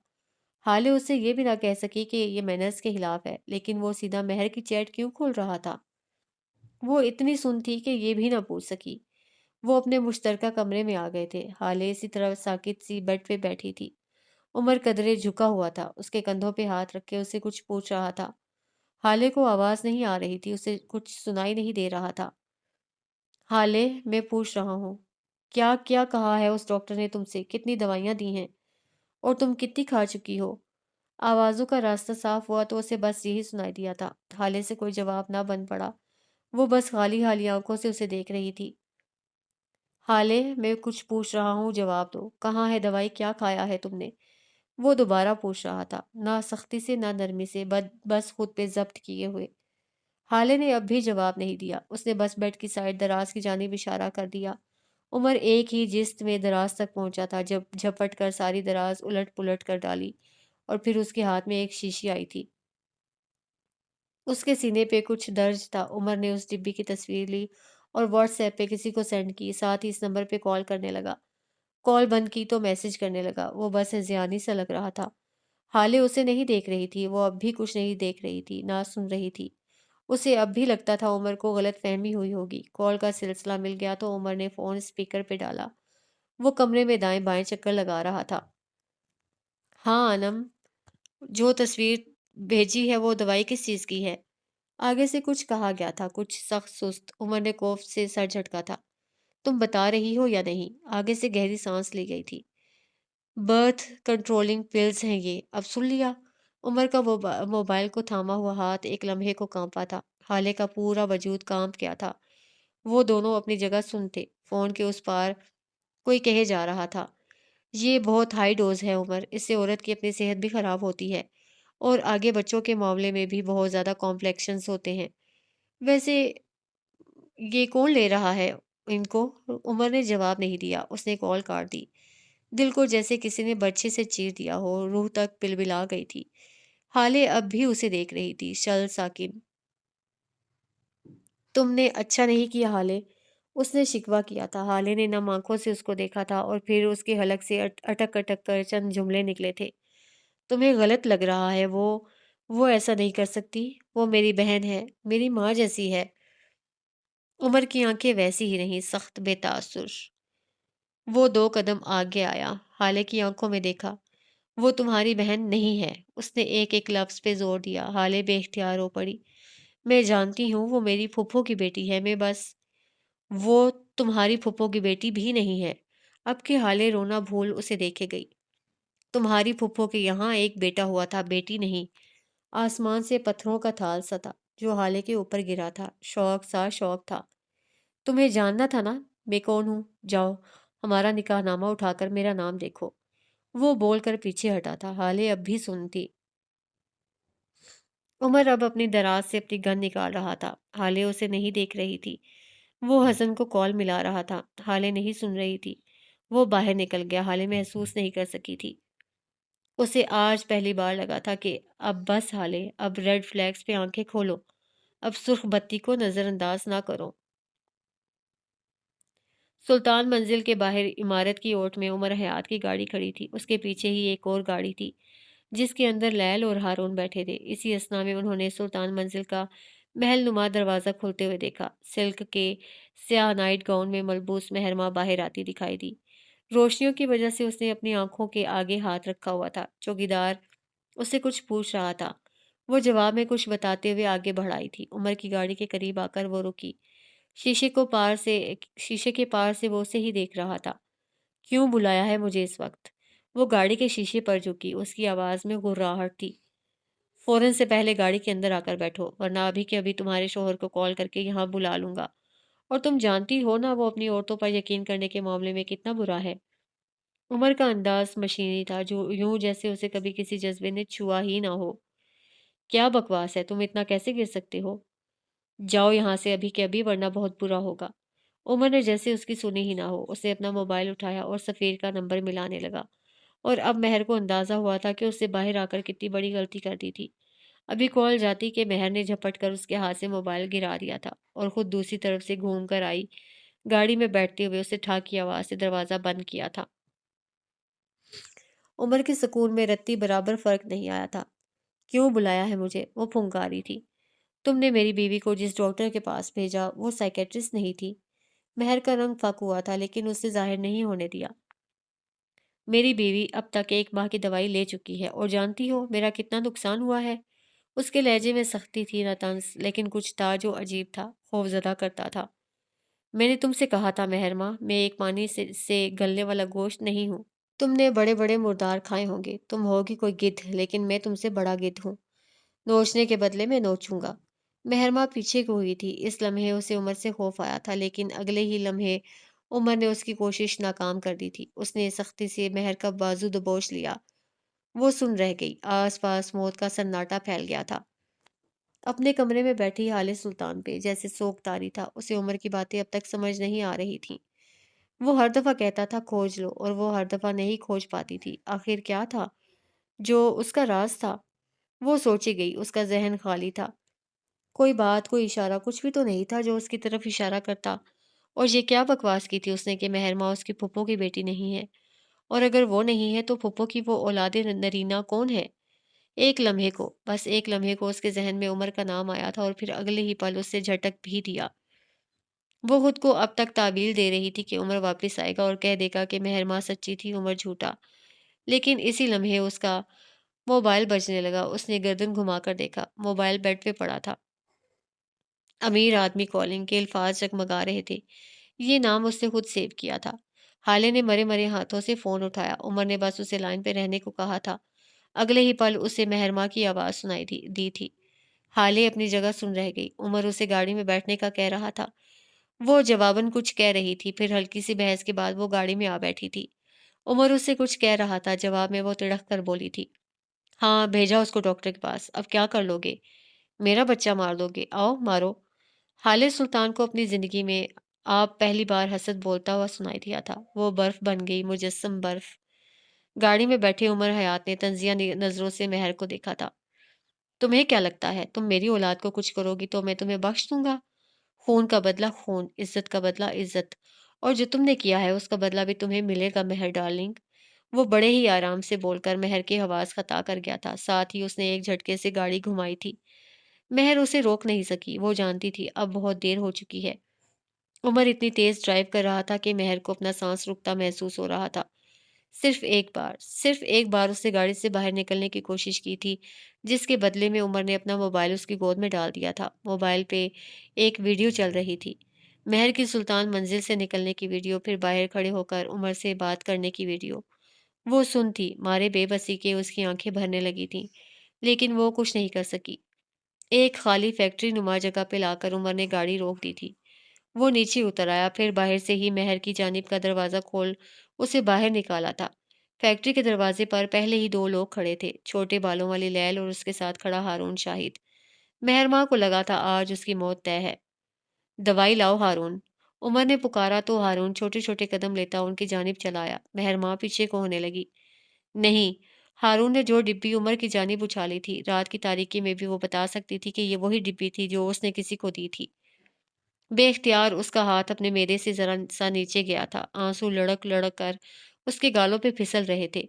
حالے اس سے یہ بھی نہ کہہ سکی کہ یہ مینرز کے خلاف ہے، لیکن وہ سیدھا مہر کی چیٹ کیوں کھول رہا تھا؟ وہ اتنی سن تھی کہ یہ بھی نہ پوچھ سکی۔ وہ اپنے مشترکہ کمرے میں آ گئے تھے۔ حالے اسی طرح ساکت سی بیڈ پہ بیٹھی تھی۔ عمر قدرے جھکا ہوا تھا، اس کے کندھوں پہ ہاتھ رکھ کے اسے کچھ پوچھ رہا تھا۔ حالے کو آواز نہیں آ رہی تھی، اسے کچھ سنائی نہیں دے رہا تھا۔ حالے، میں پوچھ رہا ہوں، کیا کیا کہا ہے اس ڈاکٹر نے تم سے؟ کتنی دوائیاں دی ہیں؟ اور تم کتنی کھا چکی ہو؟ آوازوں کا راستہ صاف ہوا تو اسے بس یہی سنائی دیا تھا۔ حالے سے کوئی جواب نہ بن پڑا، وہ بس خالی خالی آنکھوں سے اسے دیکھ رہی تھی۔ حالے، میں کچھ پوچھ رہا ہوں، جواب دو، کہاں ہے دوائی؟ کیا کھایا ہے تم نے؟ وہ دوبارہ پوچھ رہا تھا، نہ سختی سے نہ نرمی سے، بس خود پہ ضبط کیے ہوئے۔ حالے نے اب بھی جواب نہیں دیا، اس نے بس بیڈ کی سائڈ دراز کی جانب اشارہ کر دیا۔ عمر ایک ہی جست میں دراز تک پہنچا تھا جب جھپٹ کر ساری دراز الٹ پلٹ کر ڈالی اور پھر اس کے ہاتھ میں ایک شیشی آئی تھی۔ اس کے سینے پہ کچھ درج تھا۔ عمر نے اس ڈبی کی تصویر لی اور واٹس ایپ پہ کسی کو سینڈ کی، ساتھ ہی اس نمبر پہ کال کرنے لگا۔ کال بند کی تو میسج کرنے لگا۔ وہ بس ہذیانی سا لگ رہا تھا۔ حالے اسے نہیں دیکھ رہی تھی، وہ اب بھی کچھ نہیں دیکھ رہی تھی، نہ سن رہی تھی۔ اسے اب بھی لگتا تھا عمر کو غلط فہمی ہوئی ہوگی۔ کال کا سلسلہ مل گیا تو عمر نے فون اسپیکر پہ ڈالا۔ وہ کمرے میں دائیں بائیں چکر لگا رہا تھا۔ ہاں انم، جو تصویر بھیجی ہے وہ دوائی کس چیز کی ہے؟ آگے سے کچھ کہا گیا تھا، کچھ سخت سست۔ عمر نے کوف سے سر جھٹکا تھا۔ تم بتا رہی ہو یا نہیں؟ آگے سے گہری سانس لی گئی تھی۔ برتھ کنٹرولنگ پلز ہیں یہ، اب سن لیا؟ عمر کا موبائل کو تھاما ہوا ہاتھ ایک لمحے کو کانپا تھا۔ حالے کا پورا وجود کانپ گیا تھا۔ وہ دونوں اپنی جگہ سن تھے۔ فون کے اس پار کوئی کہے جا رہا تھا، یہ بہت ہائی ڈوز ہے عمر، اس سے عورت کی اپنی صحت بھی خراب ہوتی ہے اور آگے بچوں کے معاملے میں بھی بہت زیادہ کمپلیکشنز ہوتے ہیں۔ ویسے یہ کون لے رہا ہے ان کو؟ عمر نے جواب نہیں دیا، اس نے کال کاٹ دی۔ دل کو جیسے کسی نے برچھے سے چیر دیا ہو، روح تک پلپلا گئی تھی۔ حالے اب بھی اسے دیکھ رہی تھی۔ چل ساکن، تم نے اچھا نہیں کیا حالے، اس نے شکوہ کیا تھا۔ حالے نے نم آنکھوں سے اس کو دیکھا تھا اور پھر اس کے حلق سے اٹک اٹک کر چند جملے نکلے تھے۔ تمہیں غلط لگ رہا ہے، وہ ایسا نہیں کر سکتی، وہ میری بہن ہے، میری ماں جیسی ہے۔ عمر کی آنکھیں ویسی ہی رہیں، سخت بے تاثر۔ وہ دو قدم آگے آیا، حالے کی آنکھوں میں دیکھا۔ وہ تمہاری بہن نہیں ہے، اس نے ایک ایک لفظ پہ زور دیا۔ حالے بے اختیار ہو پڑی۔ میں جانتی ہوں وہ میری پھپھو کی بیٹی ہے، وہ تمہاری پھپھو کی بیٹی بھی نہیں ہے۔ اب کے حالے رونا بھول اسے دیکھے گئی۔ تمہاری پھپھو کے یہاں ایک بیٹا ہوا تھا، بیٹی نہیں۔ آسمان سے پتھروں کا تھال سا تھا جو حالے کے اوپر گرا تھا۔ شوق تھا۔ تمہیں جاننا تھا نا میں کون ہوں؟ جاؤ، ہمارا نکاح نامہ اٹھا کر میرا نام دیکھو۔ وہ بول کر پیچھے ہٹا تھا۔ حالے اب بھی سنتی۔ عمر اب اپنی دراز سے اپنی گن نکال رہا تھا۔ حالے اسے نہیں دیکھ رہی تھی۔ وہ حسن کو کال ملا رہا تھا۔ حالے نہیں سن رہی تھی۔ وہ باہر نکل گیا۔ حالے محسوس نہیں کر سکی تھی۔ اسے آج پہلی بار لگا تھا کہ اب بس حالے، اب ریڈ فلیگز پہ آنکھیں کھولو، اب سرخ بتی کو نظر انداز نہ کرو۔ سلطان منزل کے باہر عمارت کی اوٹ میں عمر حیات کی گاڑی کھڑی تھی۔ اس کے پیچھے ہی ایک اور گاڑی تھی جس کے اندر لیل اور ہارون بیٹھے تھے۔ اسی اثنا میں انہوں نے سلطان منزل کا محل نما دروازہ کھلتے ہوئے دیکھا۔ سلک کے سیاہ نائٹ گاؤن میں ملبوس مہرماں باہر آتی دکھائی دی۔ روشنیوں کی وجہ سے اس نے اپنی آنکھوں کے آگے ہاتھ رکھا ہوا تھا۔ چوکیدار اس سے کچھ پوچھ رہا تھا۔ وہ جواب میں کچھ بتاتے ہوئے آگے بڑھ آئی تھی۔ عمر کی گاڑی کے قریب آ کر وہ رکی۔ شیشے کے پار سے وہ اسے ہی دیکھ رہا تھا۔ کیوں بلایا ہے مجھے اس وقت؟ وہ گاڑی کے شیشے پر جھکی۔ اس کی آواز میں غراہٹ تھی۔ فوراً سے پہلے گاڑی کے اندر آ کر بیٹھو، ورنہ ابھی کے ابھی تمہارے شوہر کو کال کر کے یہاں بلا لوں گا۔ اور تم جانتی ہو نا وہ اپنی عورتوں پر یقین کرنے کے معاملے میں کتنا برا ہے۔ عمر کا انداز مشینی تھا، جو یوں جیسے اسے کبھی کسی جذبے نے چھوا ہی نہ ہو۔ کیا بکواس ہے، تم اتنا کیسے گر سکتے ہو؟ جاؤ یہاں سے ابھی کے ابھی، ورنہ بہت برا ہوگا۔ عمر نے جیسے اس کی سنی ہی نہ ہو، اسے اپنا موبائل اٹھایا اور سفیر کا نمبر ملانے لگا۔ اور اب مہر کو اندازہ ہوا تھا کہ اس سے باہر آ کر کتنی بڑی غلطی کر دی تھی۔ ابھی کال جاتی کہ مہر نے جھپٹ کر اس کے ہاتھ سے موبائل گرا دیا تھا اور خود دوسری طرف سے گھوم کر آئی گاڑی میں بیٹھتے ہوئے اسے ٹھاک کی آواز سے دروازہ بند کیا تھا۔ عمر کے سکون میں رتی برابر فرق نہیں آیا تھا۔ کیوں بلایا ہے مجھے؟ وہ پھنکاری تھی۔ تم نے میری بیوی کو جس ڈاکٹر کے پاس بھیجا وہ سائیکیٹرسٹ نہیں تھی۔ مہر کا رنگ پھک ہوا تھا لیکن اس سے ظاہر نہیں ہونے دیا۔ میری بیوی اب تک 1 ماہ کی دوائی لے چکی ہے اور جانتی ہو میرا کتنا نقصان ہوا ہے؟ اس کے لہجے میں سختی تھی نہ طنز، لیکن کچھ تھا جو عجیب تھا، خوفزدہ کرتا تھا۔ میں نے تم سے کہا تھا مہر ماں، میں ایک پانی سے گلنے والا گوشت نہیں ہوں۔ تم نے بڑے بڑے مردار کھائے ہوں گے، تم ہوگی کوئی گدھ، لیکن میں تم سے بڑا گدھ ہوں، نوچنے کے بدلے میں نوچوں گا۔ مہرماں پیچھے کو ہوئی تھی، اس لمحے اسے عمر سے خوف آیا تھا، لیکن اگلے ہی لمحے عمر نے اس کی کوشش ناکام کر دی تھی۔ اس نے سختی سے مہر کا بازو دبوچ لیا۔ وہ سن رہ گئی، آس پاس موت کا سناٹا پھیل گیا تھا۔ اپنے کمرے میں بیٹھی حال سلطان پہ جیسے سوگ طاری تھا، اسے عمر کی باتیں اب تک سمجھ نہیں آ رہی تھیں۔ وہ ہر دفعہ کہتا تھا کھوج لو، اور وہ ہر دفعہ نہیں کھوج پاتی تھی۔ آخر کیا تھا جو اس کا راز تھا؟ وہ سوچی گئی، اس کا ذہن خالی تھا۔ کوئی بات، کوئی اشارہ، کچھ بھی تو نہیں تھا جو اس کی طرف اشارہ کرتا۔ اور یہ کیا بکواس کی تھی اس نے کہ مہرماں اس کی پھپھو کی بیٹی نہیں ہے؟ اور اگر وہ نہیں ہے تو پھپھو کی وہ اولاد نرینہ کون ہے؟ ایک لمحے کو، بس ایک لمحے کو اس کے ذہن میں عمر کا نام آیا تھا، اور پھر اگلے ہی پل اس سے جھٹک بھی دیا۔ وہ خود کو اب تک تعبیل دے رہی تھی کہ عمر واپس آئے گا اور کہہ دے گا کہ مہرماں سچی تھی، عمر جھوٹا۔ لیکن اسی لمحے اس کا موبائل بجنے لگا۔ اس نے گردن گھما کر دیکھا، موبائل بیڈ پہ پڑا تھا۔ امیر آدمی کالنگ کے الفاظ جگمگا رہے تھے۔ یہ نام اس نے خود سیو کیا تھا۔ حالے نے مرے مرے ہاتھوں سے فون اٹھایا۔ عمر نے بس اسے لائن پہ رہنے کو کہا تھا۔ اگلے ہی پل اسے مہرماں کی آواز سنائی دی تھی۔ حالے اپنی جگہ سن رہ گئی۔ عمر اسے گاڑی میں بیٹھنے کا کہہ رہا تھا۔ وہ جواباً کچھ کہہ رہی تھی، پھر ہلکی سی بحث کے بعد وہ گاڑی میں آ بیٹھی تھی۔ عمر اس سے کچھ کہہ رہا تھا، جواب میں وہ تڑک کر بولی تھی، ہاں بھیجا اس کو ڈاکٹر کے پاس، اب کیا کر لو گے؟ میرا بچہ مار دو گے؟ آؤ مارو۔ حالِ سلطان کو اپنی زندگی میں آپ پہلی بار حسد بولتا ہوا سنائی دیا تھا۔ وہ برف بن گئی، مجسم برف۔ گاڑی میں بیٹھے عمر حیات نے طنزیہ نظروں سے مہر کو دیکھا تھا۔ تمہیں کیا لگتا ہے تم میری اولاد کو کچھ کرو گی تو میں تمہیں بخش دوں گا؟ خون کا بدلہ خون، عزت کا بدلہ عزت، اور جو تم نے کیا ہے اس کا بدلہ بھی تمہیں ملے گا مہر ڈارلنگ۔ وہ بڑے ہی آرام سے بول کر مہر کے حواس خطا کر گیا تھا، ساتھ ہی اس نے ایک جھٹکے سے گاڑی گھمائی تھی۔ مہر اسے روک نہیں سکی، وہ جانتی تھی اب بہت دیر ہو چکی ہے۔ عمر اتنی تیز ڈرائیو کر رہا تھا کہ مہر کو اپنا سانس رکتا محسوس ہو رہا تھا۔ صرف ایک بار اس نے گاڑی سے باہر نکلنے کی کوشش کی تھی، جس کے بدلے میں عمر نے اپنا موبائل اس کی گود میں ڈال دیا تھا۔ موبائل پہ ایک ویڈیو چل رہی تھی، مہر کی سلطان منزل سے نکلنے کی ویڈیو، پھر باہر کھڑے ہو کر عمر سے بات کرنے کی ویڈیو۔ وہ سن تھی، مارے بے بسی کے اس کی آنکھیں بھرنے لگی تھیں، لیکن وہ کچھ نہیں کر سکی۔ ایک خالی فیکٹری نما جگہ پہ لا کر عمر نے گاڑی روک دی تھی۔ وہ نیچے اتر آیا، پھر باہر سے ہی مہر کی جانب کا دروازہ کھول اسے باہر نکالا تھا۔ فیکٹری کے دروازے پر پہلے ہی دو لوگ کھڑے تھے، چھوٹے بالوں والی لیل اور اس کے ساتھ کھڑا ہارون شاہد۔ مہرماں کو لگا تھا آج اس کی موت طے ہے۔ دوائی لاؤ ہارون، عمر نے پکارا تو ہارون چھوٹے چھوٹے قدم لیتا ان کی جانب چلایا۔ مہرماں پیچھے کو ہونے لگی۔ نہیں، ہارون نے جو ڈبی عمر کی جانب اچھالی تھی، رات کی تاریکی میں بھی وہ بتا سکتی تھی کہ یہ وہی ڈبی تھی جو اس نے کسی کو دی تھی۔ بے اختیار اس کا ہاتھ اپنے معدے سے ذرا سا نیچے گیا تھا، آنسو لڑک لڑک کر اس کے گالوں پہ پھسل رہے تھے۔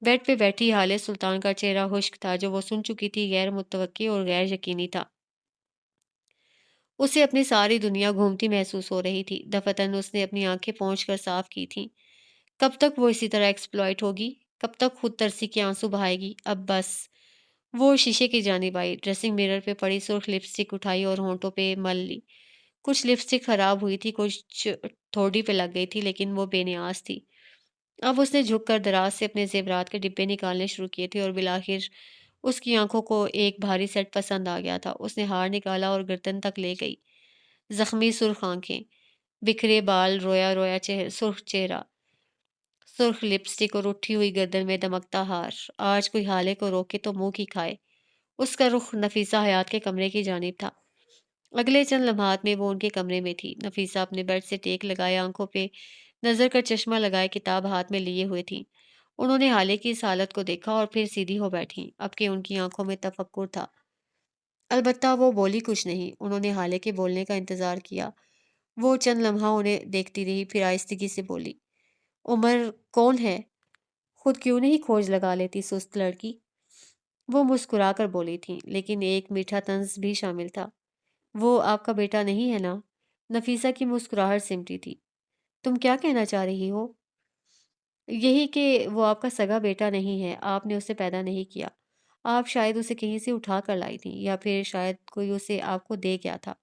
بیڈ پہ بیٹھی حالِ سلطان کا چہرہ خشک تھا، جو وہ سن چکی تھی، غیر متوقع اور غیر یقینی تھا۔ اسے اپنی ساری دنیا گھومتی محسوس ہو رہی تھی۔ دفعتاً اس نے اپنی آنکھیں پونچھ کر صاف کی تھیں۔ کب تک وہ اسی طرح ایکسپلائٹ ہوگی؟ کب تک خود ترسی کے آنسو بہائے گی؟ اب بس۔ وہ شیشے کی جانب آئی، ڈریسنگ میرر پہ پڑی سرخ لپسٹک اٹھائی اور ہونٹوں پہ مل لی۔ کچھ لپسٹک خراب ہوئی تھی، کچھ تھوڑی پہ لگ گئی تھی، لیکن وہ بے نیاز تھی۔ اب اس نے جھک کر دراز سے اپنے زیورات کے ڈبے نکالنے شروع کیے تھے، اور بالآخر اس کی آنکھوں کو ایک بھاری سیٹ پسند آ گیا تھا۔ اس نے ہار نکالا اور گردن تک لے گئی۔ زخمی سرخ آنکھیں، بکھرے بال، رویا رویا سرخ چہرہ، سرخ لپسٹک اور اٹھی ہوئی گردن میں دمکتا ہار۔ آج کوئی حالے کو روکے تو منہ کی کھائے۔ اس کا رخ نفیسہ حیات کے کمرے کی جانب تھا۔ اگلے چند لمحات میں وہ ان کے کمرے میں تھی۔ نفیسہ اپنے بیڈ سے ٹیک لگائے، آنکھوں پہ نظر کا چشمہ لگائے، کتاب ہاتھ میں لیے ہوئے تھی۔ انہوں نے حالے کی اس حالت کو دیکھا اور پھر سیدھی ہو بیٹھیں، اب کہ ان کی آنکھوں میں تفکر تھا۔ البتہ وہ بولی کچھ نہیں۔ انہوں نے حالے کے بولنے کا انتظار کیا۔ وہ چند لمحہ انہیں دیکھتی رہی، پھر آہستگی سے بولی، عمر کون ہے؟ خود کیوں نہیں کھوج لگا لیتی سست لڑکی؟ وہ مسکرا کر بولی تھی، لیکن ایک میٹھا طنز بھی شامل تھا۔ وہ آپ کا بیٹا نہیں ہے نا؟ نفیسہ کی مسکراہٹ سمٹی تھی۔ تم کیا کہنا چاہ رہی ہو؟ یہی کہ وہ آپ کا سگا بیٹا نہیں ہے، آپ نے اسے پیدا نہیں کیا۔ آپ شاید اسے کہیں سے اٹھا کر لائی تھی، یا پھر شاید کوئی اسے آپ کو دے گیا تھا۔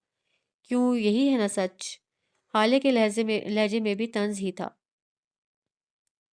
کیوں، یہی ہے نا سچ؟ حالے کے لہجے میں بھی طنز ہی تھا۔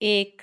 1।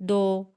2।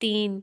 3।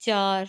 4।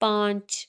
5।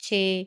6।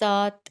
7।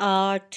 8।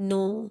9।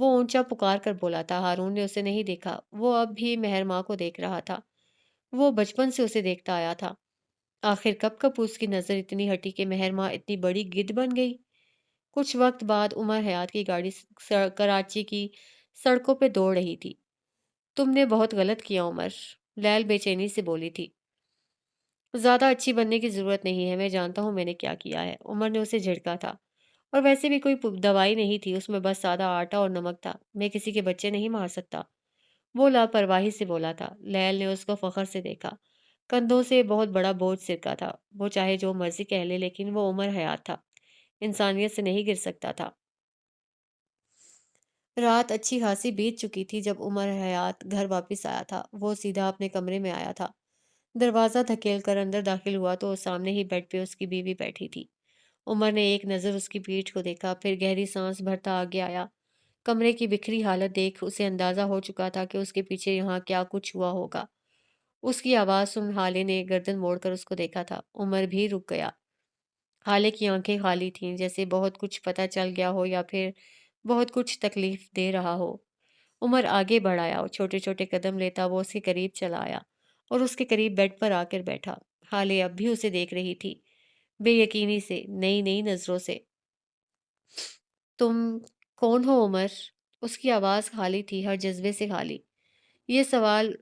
وہ اونچا پکار کر بولا تھا۔ ہارون نے اسے نہیں دیکھا، وہ اب بھی مہر ماں کو دیکھ رہا تھا۔ وہ بچپن سے اسے دیکھتا آیا تھا۔ آخر کب کب اس کی نظر اتنی ہٹی کہ مہر ماں اتنی بڑی گدھ بن گئی؟ کچھ وقت بعد عمر حیات کی گاڑی کراچی کی سڑکوں پہ دوڑ رہی تھی۔ تم نے بہت غلط کیا عمر، لیل بے چینی سے بولی تھی۔ زیادہ اچھی بننے کی ضرورت نہیں ہے، میں جانتا ہوں میں نے کیا کیا ہے، عمر نے اسے جھڑکا تھا۔ اور ویسے بھی کوئی دوائی نہیں تھی، اس میں بس سادہ آٹا اور نمک تھا، میں کسی کے بچے نہیں مار سکتا۔ وہ لاپرواہی سے بولا تھا۔ لیل نے اس کو فخر سے دیکھا۔ کندھوں سے بہت بڑا بوجھ سرکا تھا، وہ چاہے جو مرضی کہہ لے لیکن وہ عمر حیات تھا، انسانیت سے نہیں گر سکتا تھا۔ رات اچھی خاصی بیت چکی تھی جب عمر حیات گھر واپس آیا تھا۔ وہ سیدھا اپنے کمرے میں آیا تھا۔ دروازہ دھکیل کر اندر داخل ہوا تو سامنے ہی بیڈ پہ اس کی بیوی بیٹھی تھی۔ عمر نے ایک نظر اس کی پیٹھ کو دیکھا، پھر گہری سانس بھرتا آگے آیا۔ کمرے کی بکھری حالت دیکھ اسے اندازہ ہو چکا تھا کہ اس کے پیچھے یہاں کیا کچھ ہوا ہوگا۔ اس کی آواز سن حالے نے گردن موڑ کر اس کو دیکھا تھا۔ عمر بھی رک گیا۔ حالے کی آنکھیں خالی تھیں، جیسے بہت کچھ پتہ چل گیا ہو یا پھر بہت کچھ تکلیف دے رہا ہو۔ عمر آگے بڑھایا اور چھوٹے چھوٹے قدم لیتا وہ اس کے قریب چلا آیا اور اس کے قریب بیڈ پر آ کر بیٹھا۔ حالے اب بھی اسے دیکھ رہی تھی، بے یقینی سے، نئی نئی نظروں سے۔ تم کون ہو عمر؟ اس کی آواز خالی تھی، ہر جذبے سے خالی۔ یہ سوال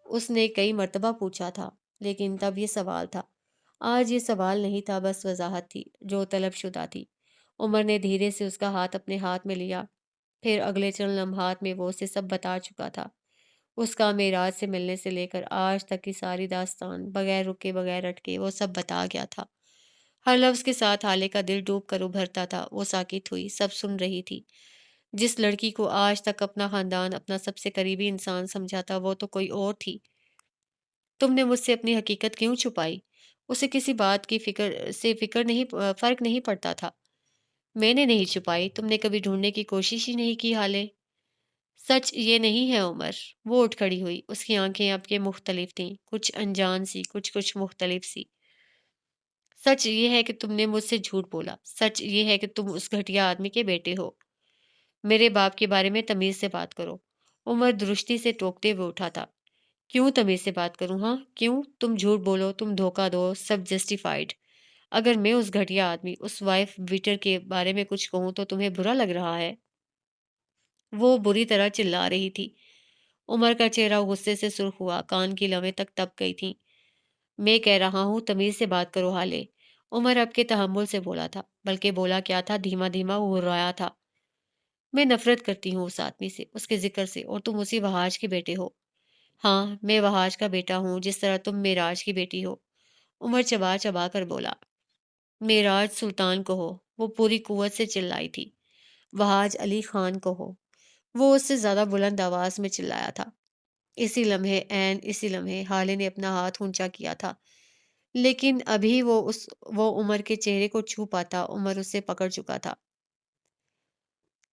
اس نے کئی مرتبہ پوچھا تھا، لیکن تب یہ سوال تھا۔ آج یہ سوال نہیں تھا، بس وضاحت تھی جو طلب شدہ تھی۔ عمر نے دھیرے سے اس کا ہاتھ اپنے ہاتھ میں لیا، پھر اگلے چند لمحات میں وہ اسے سب بتا چکا تھا۔ اس کا معراج سے ملنے سے لے کر آج تک کی ساری داستان، بغیر رکے بغیر اٹکے، وہ سب بتا گیا تھا۔ ہر لفظ کے ساتھ حالے کا دل ڈوب کر ابھرتا تھا۔ وہ ساکت ہوئی، سب سن رہی تھی۔ جس لڑکی کو آج تک اپنا خاندان اپنا سب سے قریبی انسان سمجھا تھا، وہ تو کوئی اور تھی۔ تم نے مجھ سے اپنی حقیقت کیوں چھپائی؟ اسے کسی بات کی فکر نہیں، فرق نہیں پڑتا تھا۔ میں نے نہیں چھپائی، تم نے کبھی ڈھونڈنے کی کوشش ہی نہیں کی حالے۔ سچ یہ نہیں ہے عمر۔ وہ اٹھ کھڑی ہوئی، اس کی آنکھیں اب کے مختلف تھیں، کچھ انجان سی، کچھ مختلف سی۔ سچ یہ ہے کہ تم نے مجھ سے جھوٹ بولا، سچ یہ ہے کہ تم اس گھٹیا آدمی کے بیٹے ہو۔ میرے باپ کے بارے میں تمیز سے بات کرو۔ عمر درستی سے ٹوکتے ہوئے اٹھا تھا۔ کیوں تمیز سے بات کروں؟ ہاں کیوں؟ تم جھوٹ بولو، تم دھوکہ دو، سب جسٹیفائیڈ۔ اگر میں اس گھٹیا آدمی، اس وائف بیٹر کے بارے میں کچھ کہوں تو تمہیں برا لگ رہا ہے؟ وہ بری طرح چلا رہی تھی۔ عمر کا چہرہ غصے سے سرخ ہوا، کان کی لویں تک تپ گئی تھیں۔ میں کہہ رہا ہوں تمیز سے بات کرو حالے۔ عمر اب کے تحمل سے بولا تھا، بلکہ بولا کیا تھا، دھیما دھیما گھررایا تھا۔ میں نفرت کرتی ہوں اس آدمی سے، اس کے ذکر سے، اور تم اسی وحاج کے بیٹے ہو۔ ہاں میں وحاج کا بیٹا ہوں، جس طرح تم معراج کی بیٹی ہو۔ عمر چبا چبا کر بولا۔ معراج سلطان کو ہو، وہ پوری قوت سے چلائی تھی۔ وحاج علی خان کو ہو، وہ اس سے زیادہ بلند آواز میں چلایا تھا۔ اسی لمحے حالے نے اپنا ہاتھ اونچا کیا تھا، لیکن ابھی وہ عمر کے چہرے کو چھو پاتا، عمر اسے پکڑ چکا تھا۔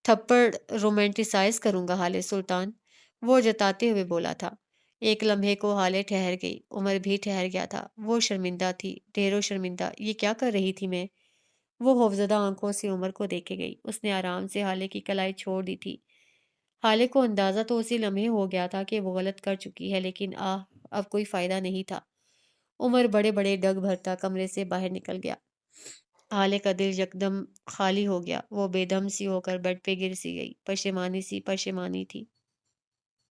تھپڑ رومانٹیسائز کروں گا حالے سلطان، وہ جتاتے ہوئے بولا تھا۔ ایک لمحے کو حالے ٹھہر گئی، عمر بھی ٹھہر گیا تھا۔ وہ شرمندہ تھی، ڈھیروں شرمندہ۔ یہ کیا کر رہی تھی میں؟ وہ خوفزدہ آنکھوں سے عمر کو دیکھے گئی۔ اس نے آرام سے حالے کی کلائی چھوڑ دی تھی۔ حالے کو اندازہ تو اسی لمحے ہو گیا تھا کہ وہ غلط کر چکی ہے، لیکن اب کوئی فائدہ نہیں تھا۔ عمر بڑے بڑے ڈگ بھرتا کمرے سے باہر نکل گیا۔ حالے کا دل یکدم خالی ہو گیا، وہ بے دم سی ہو کر بیڈ پہ گر سی گئی، پشیمانی تھی۔